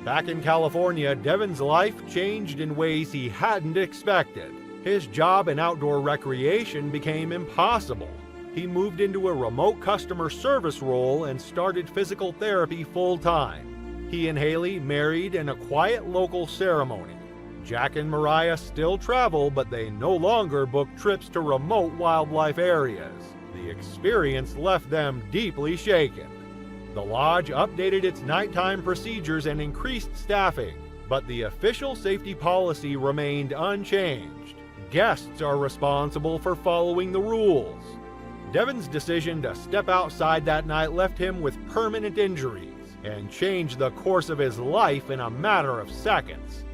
[SPEAKER 1] Back in California, Devin's life changed in ways he hadn't expected. His job in outdoor recreation became impossible. He moved into a remote customer service role and started physical therapy full-time. He and Haley married in a quiet local ceremony. Jack and Mariah still travel, but they no longer book trips to remote wildlife areas. The experience left them deeply shaken. The lodge updated its nighttime procedures and increased staffing, but the official safety policy remained unchanged. Guests are responsible for following the rules. Devin's decision to step outside that night left him with permanent injuries and changed the course of his life in a matter of seconds.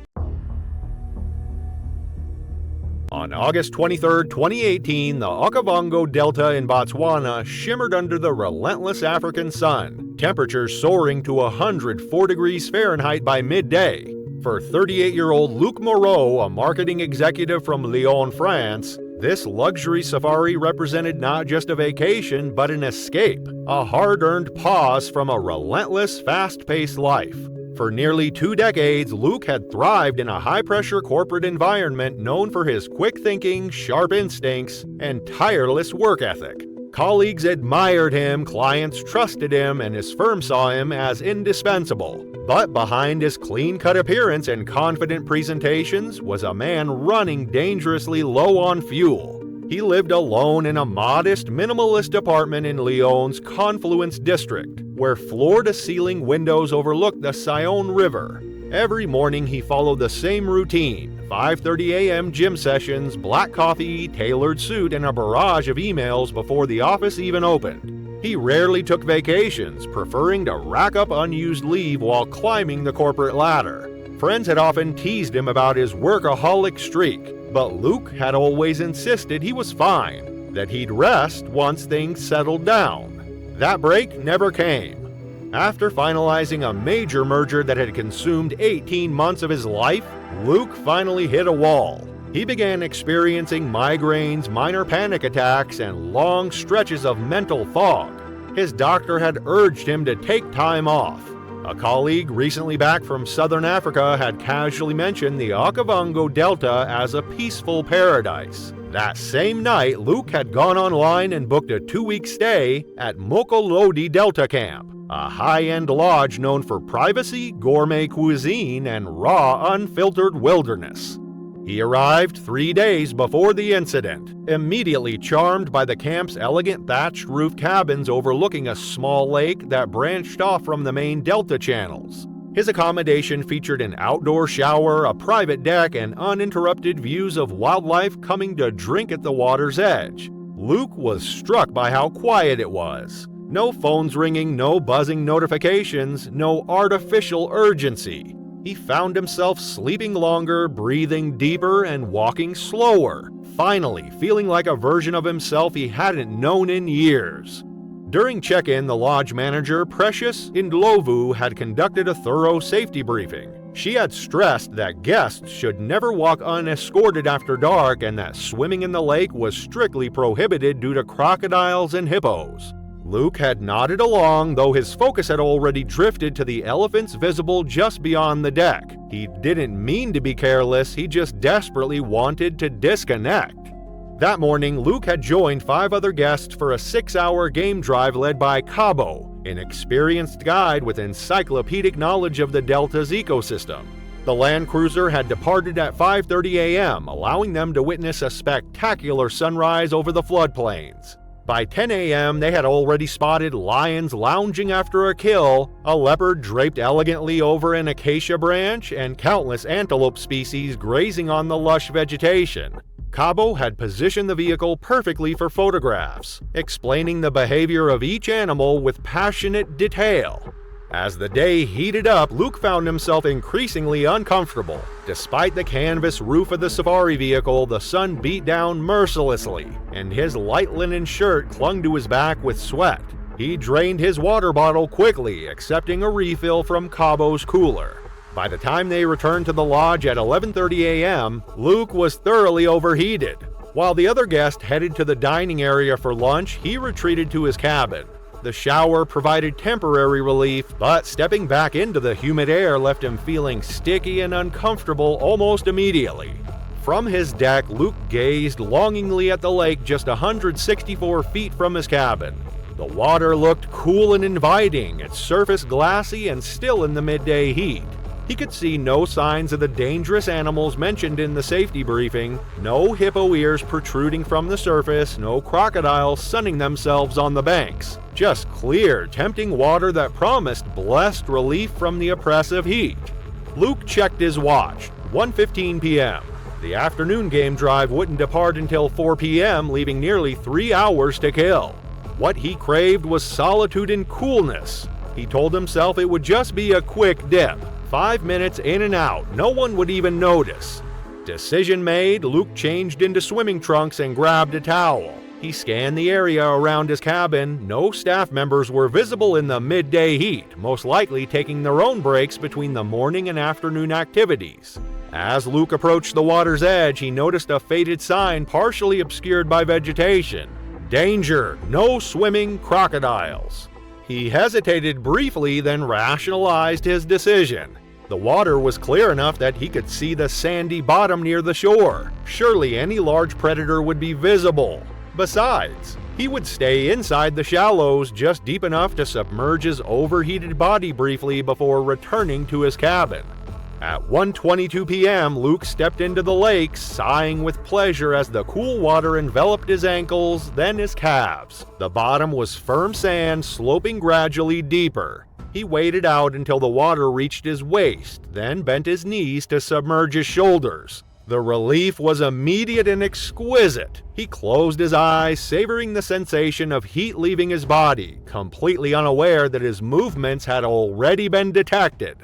[SPEAKER 1] On August 23, 2018, the Okavango Delta in Botswana shimmered under the relentless African sun, temperatures soaring to 104 degrees Fahrenheit by midday. For 38-year-old Luc Moreau, a marketing executive from Lyon, France, this luxury safari represented not just a vacation, but an escape, a hard-earned pause from a relentless, fast-paced life. For nearly 2 decades, Luc had thrived in a high-pressure corporate environment known for his quick thinking, sharp instincts, and tireless work ethic. Colleagues admired him, clients trusted him, and his firm saw him as indispensable. But behind his clean-cut appearance and confident presentations was a man running dangerously low on fuel. He lived alone in a modest, minimalist apartment in Lyon's Confluence district, where floor-to-ceiling windows overlooked the Sion River. Every morning he followed the same routine: 5:30 a.m. gym sessions, black coffee, tailored suit, and a barrage of emails before the office even opened. He rarely took vacations, preferring to rack up unused leave while climbing the corporate ladder. Friends had often teased him about his workaholic streak, but Luc had always insisted he was fine, that he'd rest once things settled down. That break never came. After finalizing a major merger that had consumed 18 months of his life, Luc finally hit a wall. He began experiencing migraines, minor panic attacks, and long stretches of mental fog. His doctor had urged him to take time off. A colleague recently back from southern Africa had casually mentioned the Okavango Delta as a peaceful paradise. That same night, Luc had gone online and booked a 2-week stay at Mokolodi Delta Camp, a high-end lodge known for privacy, gourmet cuisine, and raw, unfiltered wilderness. He arrived 3 days before the incident, immediately charmed by the camp's elegant thatched roof cabins overlooking a small lake that branched off from the main delta channels. His accommodation featured an outdoor shower, a private deck, and uninterrupted views of wildlife coming to drink at the water's edge. Luc was struck by how quiet it was. No phones ringing, no buzzing notifications, no artificial urgency. He found himself sleeping longer, breathing deeper, and walking slower, finally feeling like a version of himself he hadn't known in years. During check-in, the lodge manager, Precious Indlovu, had conducted a thorough safety briefing. She had stressed that guests should never walk unescorted after dark and that swimming in the lake was strictly prohibited due to crocodiles and hippos. Luke had nodded along, though his focus had already drifted to the elephants visible just beyond the deck. He didn't mean to be careless, he just desperately wanted to disconnect. That morning, Luke had joined 5 other guests for a 6-hour game drive led by Cabo, an experienced guide with encyclopedic knowledge of the Delta's ecosystem. The Land Cruiser had departed at 5:30 a.m., allowing them to witness a spectacular sunrise over the floodplains. By 10 a.m., they had already spotted lions lounging after a kill, a leopard draped elegantly over an acacia branch, and countless antelope species grazing on the lush vegetation. Cabo had positioned the vehicle perfectly for photographs, explaining the behavior of each animal with passionate detail. As the day heated up, Luke found himself increasingly uncomfortable. Despite the canvas roof of the safari vehicle, the sun beat down mercilessly, and his light linen shirt clung to his back with sweat. He drained his water bottle quickly, accepting a refill from Cabo's cooler. By the time they returned to the lodge at 11:30 a.m., Luke was thoroughly overheated. While the other guest headed to the dining area for lunch, he retreated to his cabin. The shower provided temporary relief, but stepping back into the humid air left him feeling sticky and uncomfortable almost immediately. From his deck, Luke gazed longingly at the lake just 164 feet from his cabin. The water looked cool and inviting, its surface glassy and still in the midday heat. He could see no signs of the dangerous animals mentioned in the safety briefing, no hippo ears protruding from the surface, no crocodiles sunning themselves on the banks. Just clear, tempting water that promised blessed relief from the oppressive heat. Luke checked his watch, 1:15 p.m. The afternoon game drive wouldn't depart until 4 p.m., leaving nearly 3 hours to kill. What he craved was solitude and coolness. He told himself it would just be a quick dip. 5 minutes in and out, no one would even notice. Decision made, Luke changed into swimming trunks and grabbed a towel. He scanned the area around his cabin. No staff members were visible in the midday heat, most likely taking their own breaks between the morning and afternoon activities. As Luke approached the water's edge, he noticed a faded sign partially obscured by vegetation. Danger, no swimming crocodiles. He hesitated briefly, then rationalized his decision. The water was clear enough that he could see the sandy bottom near the shore. Surely any large predator would be visible. Besides, he would stay inside the shallows just deep enough to submerge his overheated body briefly before returning to his cabin. At 1:22 p.m., Luke stepped into the lake, sighing with pleasure as the cool water enveloped his ankles, then his calves. The bottom was firm sand, sloping gradually deeper. He waded out until the water reached his waist, then bent his knees to submerge his shoulders. The relief was immediate and exquisite. He closed his eyes, savoring the sensation of heat leaving his body, completely unaware that his movements had already been detected.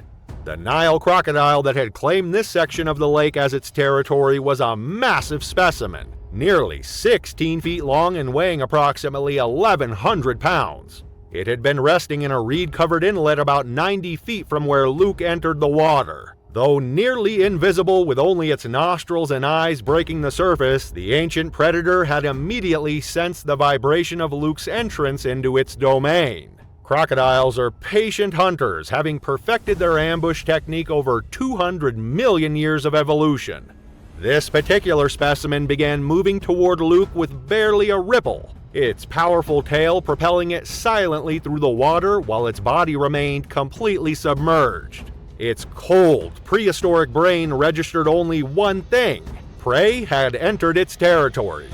[SPEAKER 1] The Nile crocodile that had claimed this section of the lake as its territory was a massive specimen, nearly 16 feet long and weighing approximately 1,100 pounds. It had been resting in a reed-covered inlet about 90 feet from where Luke entered the water. Though nearly invisible with only its nostrils and eyes breaking the surface, the ancient predator had immediately sensed the vibration of Luke's entrance into its domain. Crocodiles are patient hunters, having perfected their ambush technique over 200 million years of evolution. This particular specimen began moving toward Luke with barely a ripple, its powerful tail propelling it silently through the water while its body remained completely submerged. Its cold, prehistoric brain registered only one thing: prey had entered its territory.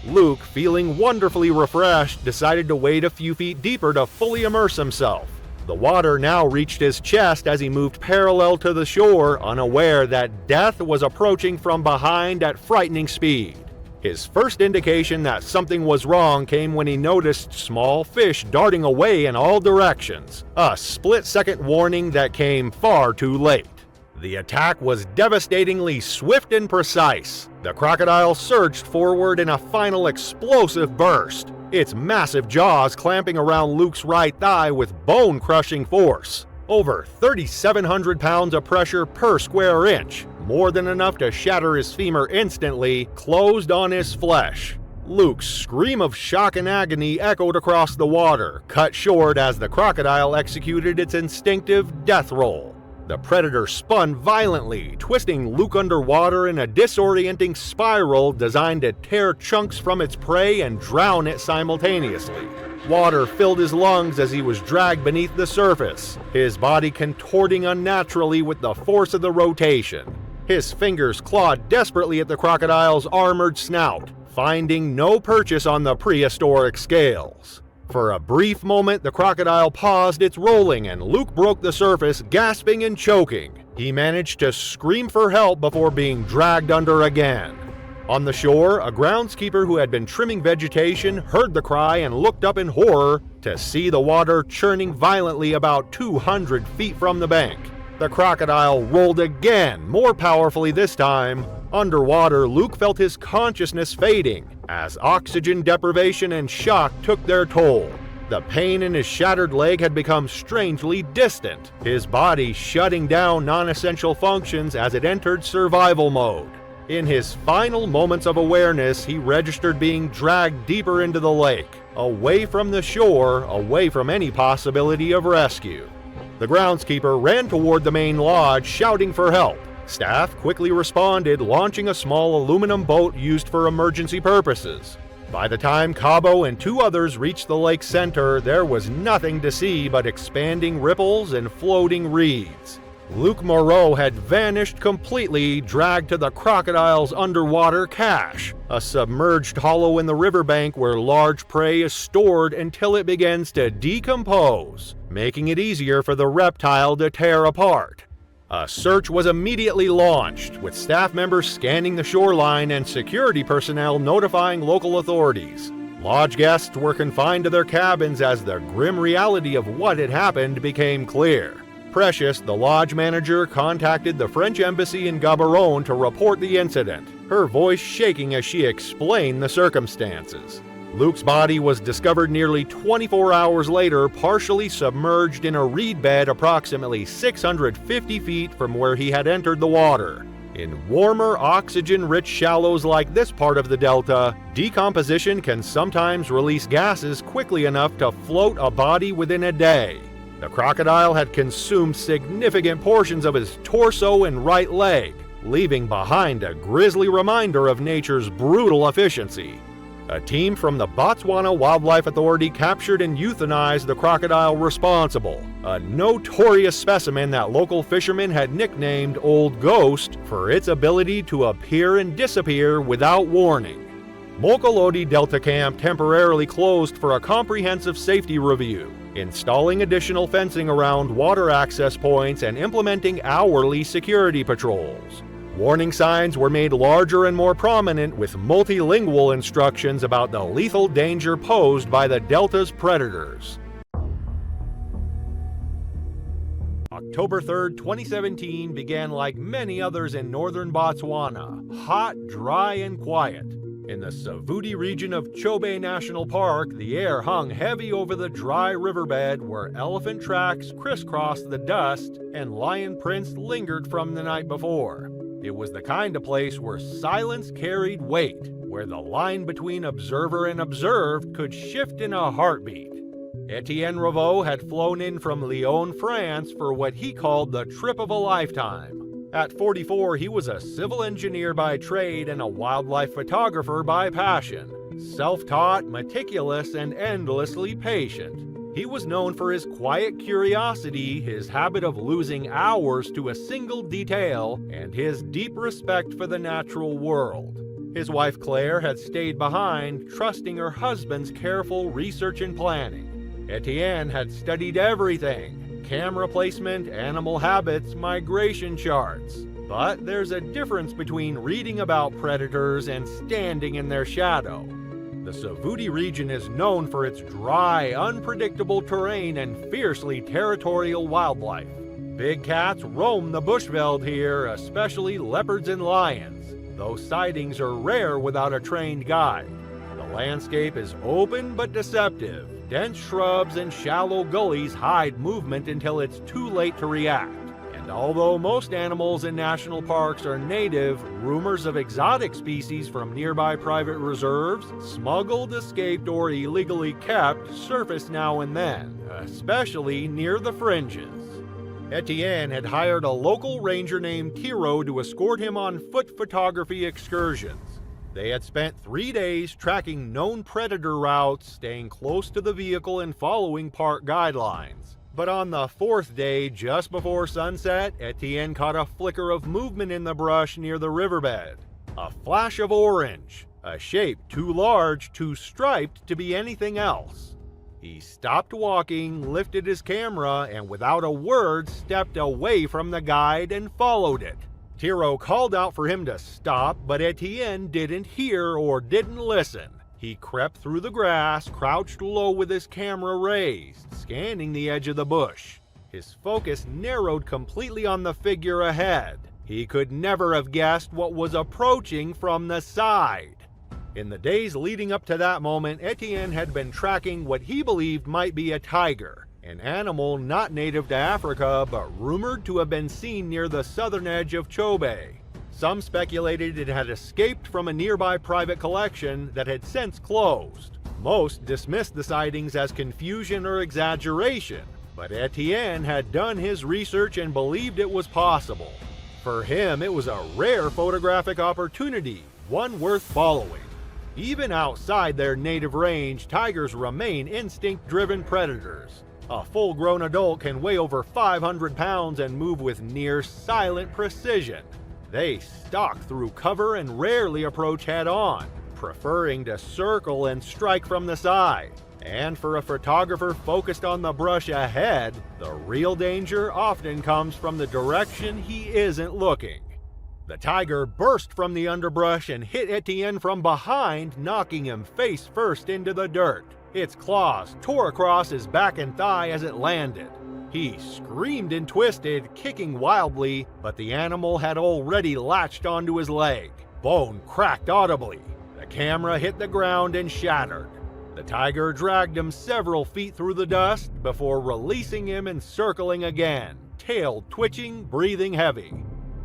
[SPEAKER 1] Luke, feeling wonderfully refreshed, decided to wade a few feet deeper to fully immerse himself. The water now reached his chest as he moved parallel to the shore, unaware that death was approaching from behind at frightening speed. His first indication that something was wrong came when he noticed small fish darting away in all directions, a split-second warning that came far too late. The attack was devastatingly swift and precise. The crocodile surged forward in a final explosive burst. its massive jaws clamping around Luke's right thigh with bone-crushing force. Over 3,700 pounds of pressure per square inch, more than enough to shatter his femur instantly, closed on his flesh. Luke's scream of shock and agony echoed across the water, cut short as the crocodile executed its instinctive death roll. The predator spun violently, twisting Luke underwater in a disorienting spiral designed to tear chunks from its prey and drown it simultaneously. Water filled his lungs as he was dragged beneath the surface, his body contorting unnaturally with the force of the rotation. His fingers clawed desperately at the crocodile's armored snout, finding no purchase on the prehistoric scales. For a brief moment, the crocodile paused its rolling and Luke broke the surface, gasping and choking. He managed to scream for help before being dragged under again. On the shore, a groundskeeper who had been trimming vegetation heard the cry and looked up in horror to see the water churning violently about 200 feet from the bank. The crocodile rolled again, more powerfully this time. Underwater, Luke felt his consciousness fading as oxygen deprivation and shock took their toll. The pain in his shattered leg had become strangely distant, his body shutting down non-essential functions as it entered survival mode. In his final moments of awareness, he registered being dragged deeper into the lake, away from the shore, away from any possibility of rescue. The groundskeeper ran toward the main lodge, shouting for help. Staff quickly responded, launching a small aluminum boat used for emergency purposes. By the time Cabo and two others reached the lake center, there was nothing to see but expanding ripples and floating reeds. Luke Moreau had vanished completely, dragged to the crocodile's underwater cache, a submerged hollow in the riverbank where large prey is stored until it begins to decompose, making it easier for the reptile to tear apart. A search was immediately launched, with staff members scanning the shoreline and security personnel notifying local authorities. Lodge guests were confined to their cabins as the grim reality of what had happened became clear. Precious, the lodge manager, contacted the French embassy in Gaborone to report the incident, her voice shaking as she explained the circumstances. Luke's body was discovered nearly 24 hours later, partially submerged in a reed bed approximately 650 feet from where he had entered the water. In warmer, oxygen-rich shallows like this part of the delta, decomposition can sometimes release gases quickly enough to float a body within a day. The crocodile had consumed significant portions of his torso and right leg, leaving behind a grisly reminder of nature's brutal efficiency. A team from the Botswana Wildlife Authority captured and euthanized the crocodile responsible, a notorious specimen that local fishermen had nicknamed Old Ghost for its ability to appear and disappear without warning. Mokolodi Delta Camp temporarily closed for a comprehensive safety review, installing additional fencing around water access points and implementing hourly security patrols. Warning signs were made larger and more prominent with multilingual instructions about the lethal danger posed by the Delta's predators. October 3, 2017 began like many others in northern Botswana, hot, dry, and quiet. In the Savuti region of Chobe National Park, the air hung heavy over the dry riverbed where elephant tracks crisscrossed the dust and lion prints lingered from the night before. It was the kind of place where silence carried weight, where the line between observer and observed could shift in a heartbeat. Etienne Ravoux had flown in from Lyon, France for what he called the trip of a lifetime. At 44, he was a civil engineer by trade and a wildlife photographer by passion. Self-taught, meticulous, and endlessly patient. He was known for his quiet curiosity, his habit of losing hours to a single detail, and his deep respect for the natural world. His wife Claire had stayed behind, trusting her husband's careful research and planning. Etienne had studied everything: camera placement, animal habits, migration charts. But there's a difference between reading about predators and standing in their shadow. The Savuti region is known for its dry, unpredictable terrain and fiercely territorial wildlife. Big cats roam the bushveld here, especially leopards and lions, though sightings are rare without a trained guide. The landscape is open but deceptive. Dense shrubs and shallow gullies hide movement until it's too late to react. And although most animals in national parks are native, rumors of exotic species from nearby private reserves, smuggled, escaped, or illegally kept, surface now and then, especially near the fringes. Etienne had hired a local ranger named Tiro to escort him on foot photography excursions. They had spent 3 days tracking known predator routes, staying close to the vehicle and following park guidelines. But on the 4th day, just before sunset, Etienne caught a flicker of movement in the brush near the riverbed. A flash of orange, a shape too large, too striped to be anything else. He stopped walking, lifted his camera, and without a word stepped away from the guide and followed it. Tiro called out for him to stop, but Etienne didn't hear or didn't listen. He crept through the grass, crouched low with his camera raised, scanning the edge of the bush. His focus narrowed completely on the figure ahead. He could never have guessed what was approaching from the side. In the days leading up to that moment, Etienne had been tracking what he believed might be a tiger, an animal not native to Africa but rumored to have been seen near the southern edge of Chobe. Some speculated it had escaped from a nearby private collection that had since closed. Most dismissed the sightings as confusion or exaggeration, but Etienne had done his research and believed it was possible. For him, it was a rare photographic opportunity, one worth following. Even outside their native range, tigers remain instinct-driven predators. A full-grown adult can weigh over 500 pounds and move with near-silent precision. They stalk through cover and rarely approach head-on, preferring to circle and strike from the side. And for a photographer focused on the brush ahead, the real danger often comes from the direction he isn't looking. The tiger burst from the underbrush and hit Etienne from behind, knocking him face first into the dirt. Its claws tore across his back and thigh as it landed. He screamed and twisted, kicking wildly, but the animal had already latched onto his leg. Bone cracked audibly. The camera hit the ground and shattered. The tiger dragged him several feet through the dust before releasing him and circling again, tail twitching, breathing heavy.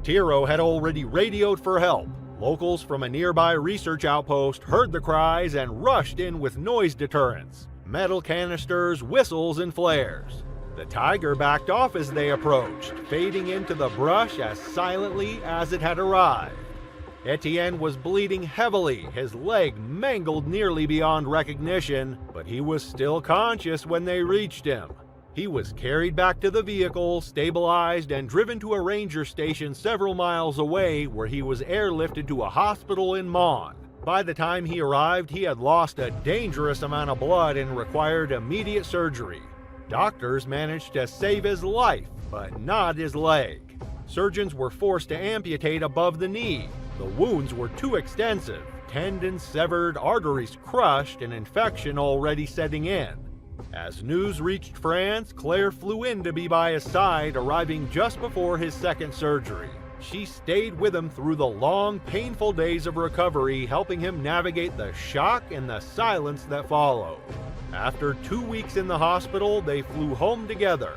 [SPEAKER 1] Tiro had already radioed for help. Locals from a nearby research outpost heard the cries and rushed in with noise deterrents, metal canisters, whistles, and flares. The tiger backed off as they approached, fading into the brush as silently as it had arrived. Etienne was bleeding heavily, his leg mangled nearly beyond recognition, but he was still conscious when they reached him. He was carried back to the vehicle, stabilized, and driven to a ranger station several miles away where he was airlifted to a hospital in Mon. By the time he arrived, he had lost a dangerous amount of blood and required immediate surgery. Doctors managed to save his life, but not his leg. Surgeons were forced to amputate above the knee. The wounds were too extensive, tendons severed, arteries crushed, and infection already setting in. As news reached France, Claire flew in to be by his side, arriving just before his second surgery. She stayed with him through the long, painful days of recovery, helping him navigate the shock and the silence that followed. After 2 weeks in the hospital, they flew home together.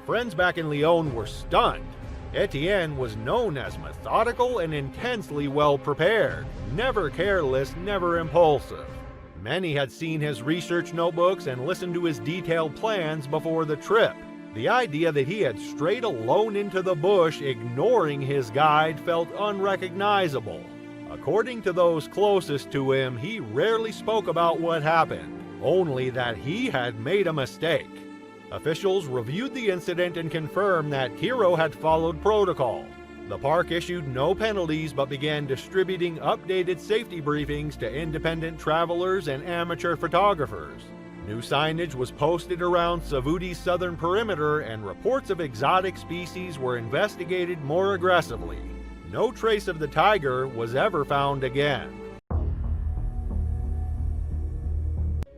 [SPEAKER 1] Friends back in Lyon were stunned. Etienne was known as methodical and intensely well prepared, never careless, never impulsive. Many had seen his research notebooks and listened to his detailed plans before the trip. The idea that he had strayed alone into the bush, ignoring his guide, felt unrecognizable. According to those closest to him, he rarely spoke about what happened, only that he had made a mistake. Officials reviewed the incident and confirmed that Tiro had followed protocol. The park issued no penalties but began distributing updated safety briefings to independent travelers and amateur photographers. New signage was posted around Savoudi's southern perimeter, and reports of exotic species were investigated more aggressively. No trace of the tiger was ever found again.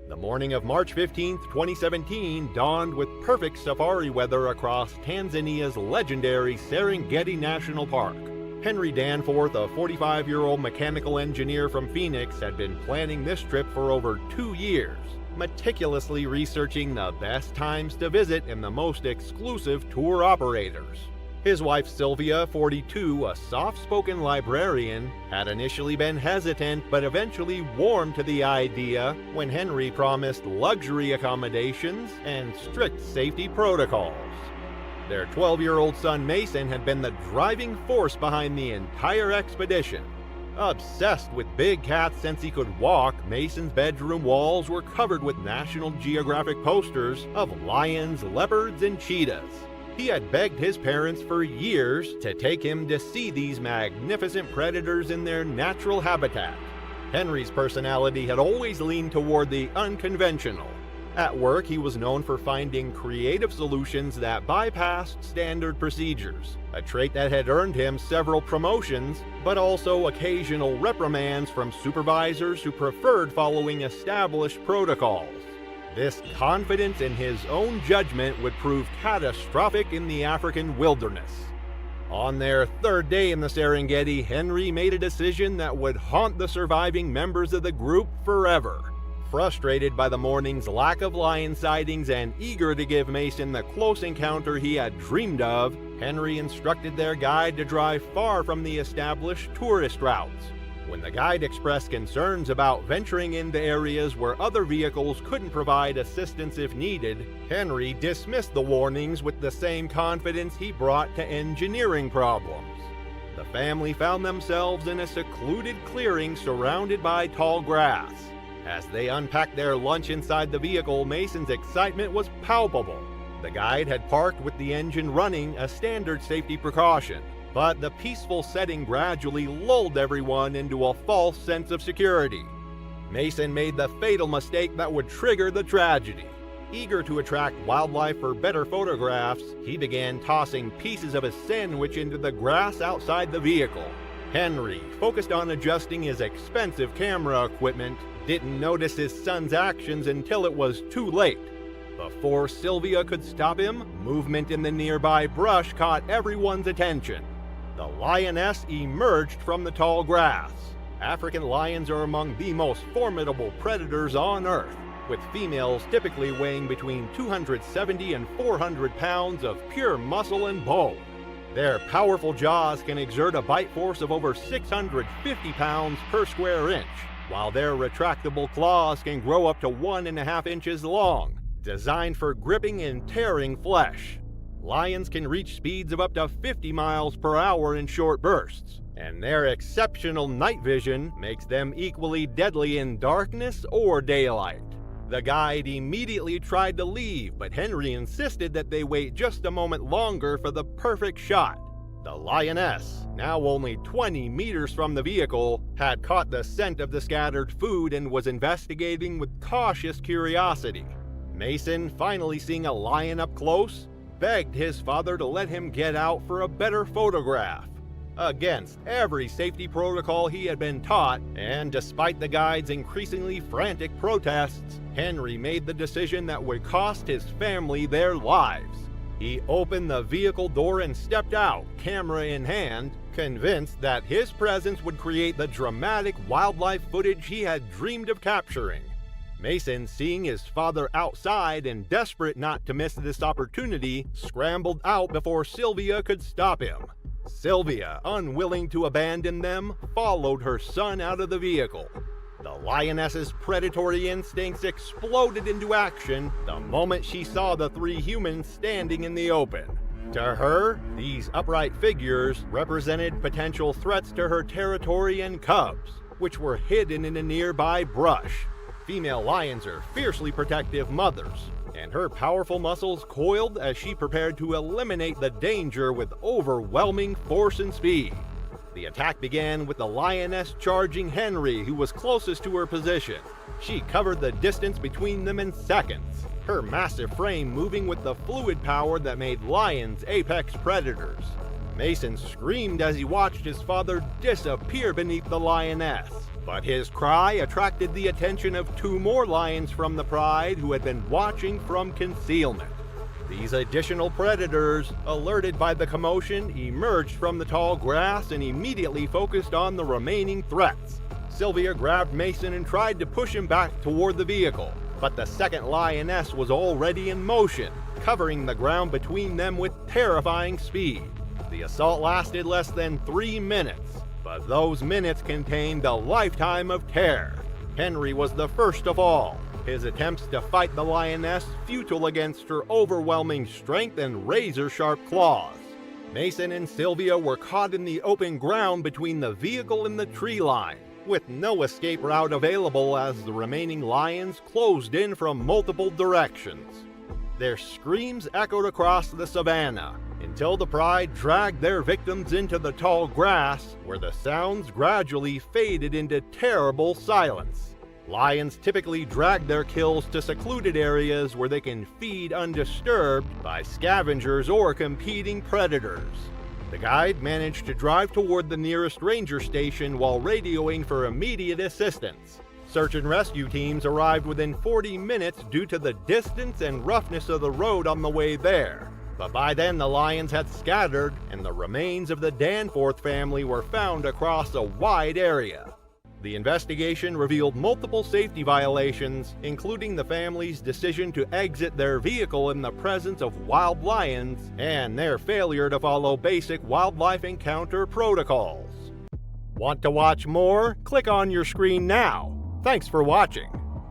[SPEAKER 1] The morning of March 15, 2017 dawned with perfect safari weather across Tanzania's legendary Serengeti National Park. Henry Danforth, a 45-year-old mechanical engineer from Phoenix, had been planning this trip for over 2 years, meticulously researching the best times to visit and the most exclusive tour operators. His wife Sylvia, 42, a soft-spoken librarian, had initially been hesitant but eventually warmed to the idea when Henry promised luxury accommodations and strict safety protocols. Their 12-year-old son Mason had been the driving force behind the entire expedition. Obsessed with big cats since he could walk, Mason's bedroom walls were covered with National Geographic posters of lions, leopards, and cheetahs. He had begged his parents for years to take him to see these magnificent predators in their natural habitat. Henry's personality had always leaned toward the unconventional. At work, he was known for finding creative solutions that bypassed standard procedures, a trait that had earned him several promotions, but also occasional reprimands from supervisors who preferred following established protocols. This confidence in his own judgment would prove catastrophic in the African wilderness. On their third day in the Serengeti, Henry made a decision that would haunt the surviving members of the group forever. Frustrated by the morning's lack of lion sightings and eager to give Mason the close encounter he had dreamed of, Henry instructed their guide to drive far from the established tourist routes. When the guide expressed concerns about venturing into areas where other vehicles couldn't provide assistance if needed, Henry dismissed the warnings with the same confidence he brought to engineering problems. The family found themselves in a secluded clearing surrounded by tall grass. As they unpacked their lunch inside the vehicle, Mason's excitement was palpable. The guide had parked with the engine running, a standard safety precaution. But the peaceful setting gradually lulled everyone into a false sense of security. Mason made the fatal mistake that would trigger the tragedy. Eager to attract wildlife for better photographs, he began tossing pieces of his sandwich into the grass outside the vehicle. Henry, focused on adjusting his expensive camera equipment, didn't notice his son's actions until it was too late. Before Sylvia could stop him, movement in the nearby brush caught everyone's attention. The lioness emerged from the tall grass. African lions are among the most formidable predators on Earth, with females typically weighing between 270 and 400 pounds of pure muscle and bone. Their powerful jaws can exert a bite force of over 650 pounds per square inch, while their retractable claws can grow up to 1.5 inches long, designed for gripping and tearing flesh. Lions can reach speeds of up to 50 miles per hour in short bursts, and their exceptional night vision makes them equally deadly in darkness or daylight. The guide immediately tried to leave, but Henry insisted that they wait just a moment longer for the perfect shot. The lioness, now only 20 meters from the vehicle, had caught the scent of the scattered food and was investigating with cautious curiosity. Mason, finally seeing a lion up close, begged his father to let him get out for a better photograph. Against every safety protocol he had been taught, and despite the guide's increasingly frantic protests, Henry made the decision that would cost his family their lives. He opened the vehicle door and stepped out, camera in hand, convinced that his presence would create the dramatic wildlife footage he had dreamed of capturing. Mason, seeing his father outside and desperate not to miss this opportunity, scrambled out before Sylvia could stop him. Sylvia, unwilling to abandon them, followed her son out of the vehicle. The lioness's predatory instincts exploded into action the moment she saw the three humans standing in the open. To her, these upright figures represented potential threats to her territory and cubs, which were hidden in a nearby brush. Female lions are fiercely protective mothers, and her powerful muscles coiled as she prepared to eliminate the danger with overwhelming force and speed. The attack began with the lioness charging Henry, who was closest to her position. She covered the distance between them in seconds, her massive frame moving with the fluid power that made lions apex predators. Mason screamed as he watched his father disappear beneath the lioness. But his cry attracted the attention of two more lions from the pride who had been watching from concealment. These additional predators, alerted by the commotion, emerged from the tall grass and immediately focused on the remaining threats. Sylvia grabbed Mason and tried to push him back toward the vehicle, but the second lioness was already in motion, covering the ground between them with terrifying speed. The assault lasted less than 3 minutes, but those minutes contained a lifetime of terror. Henry was the first of all, his attempts to fight the lioness futile against her overwhelming strength and razor-sharp claws. Mason and Sylvia were caught in the open ground between the vehicle and the tree line, with no escape route available as the remaining lions closed in from multiple directions. Their screams echoed across the savannah until the pride dragged their victims into the tall grass, where the sounds gradually faded into terrible silence. Lions typically drag their kills to secluded areas where they can feed undisturbed by scavengers or competing predators. The guide managed to drive toward the nearest ranger station while radioing for immediate assistance. Search and rescue teams arrived within 40 minutes due to the distance and roughness of the road on the way there. But by then the lions had scattered and the remains of the Danforth family were found across a wide area. The investigation revealed multiple safety violations, including the family's decision to exit their vehicle in the presence of wild lions and their failure to follow basic wildlife encounter protocols. Want to watch more? Click on your screen now. Thanks for watching.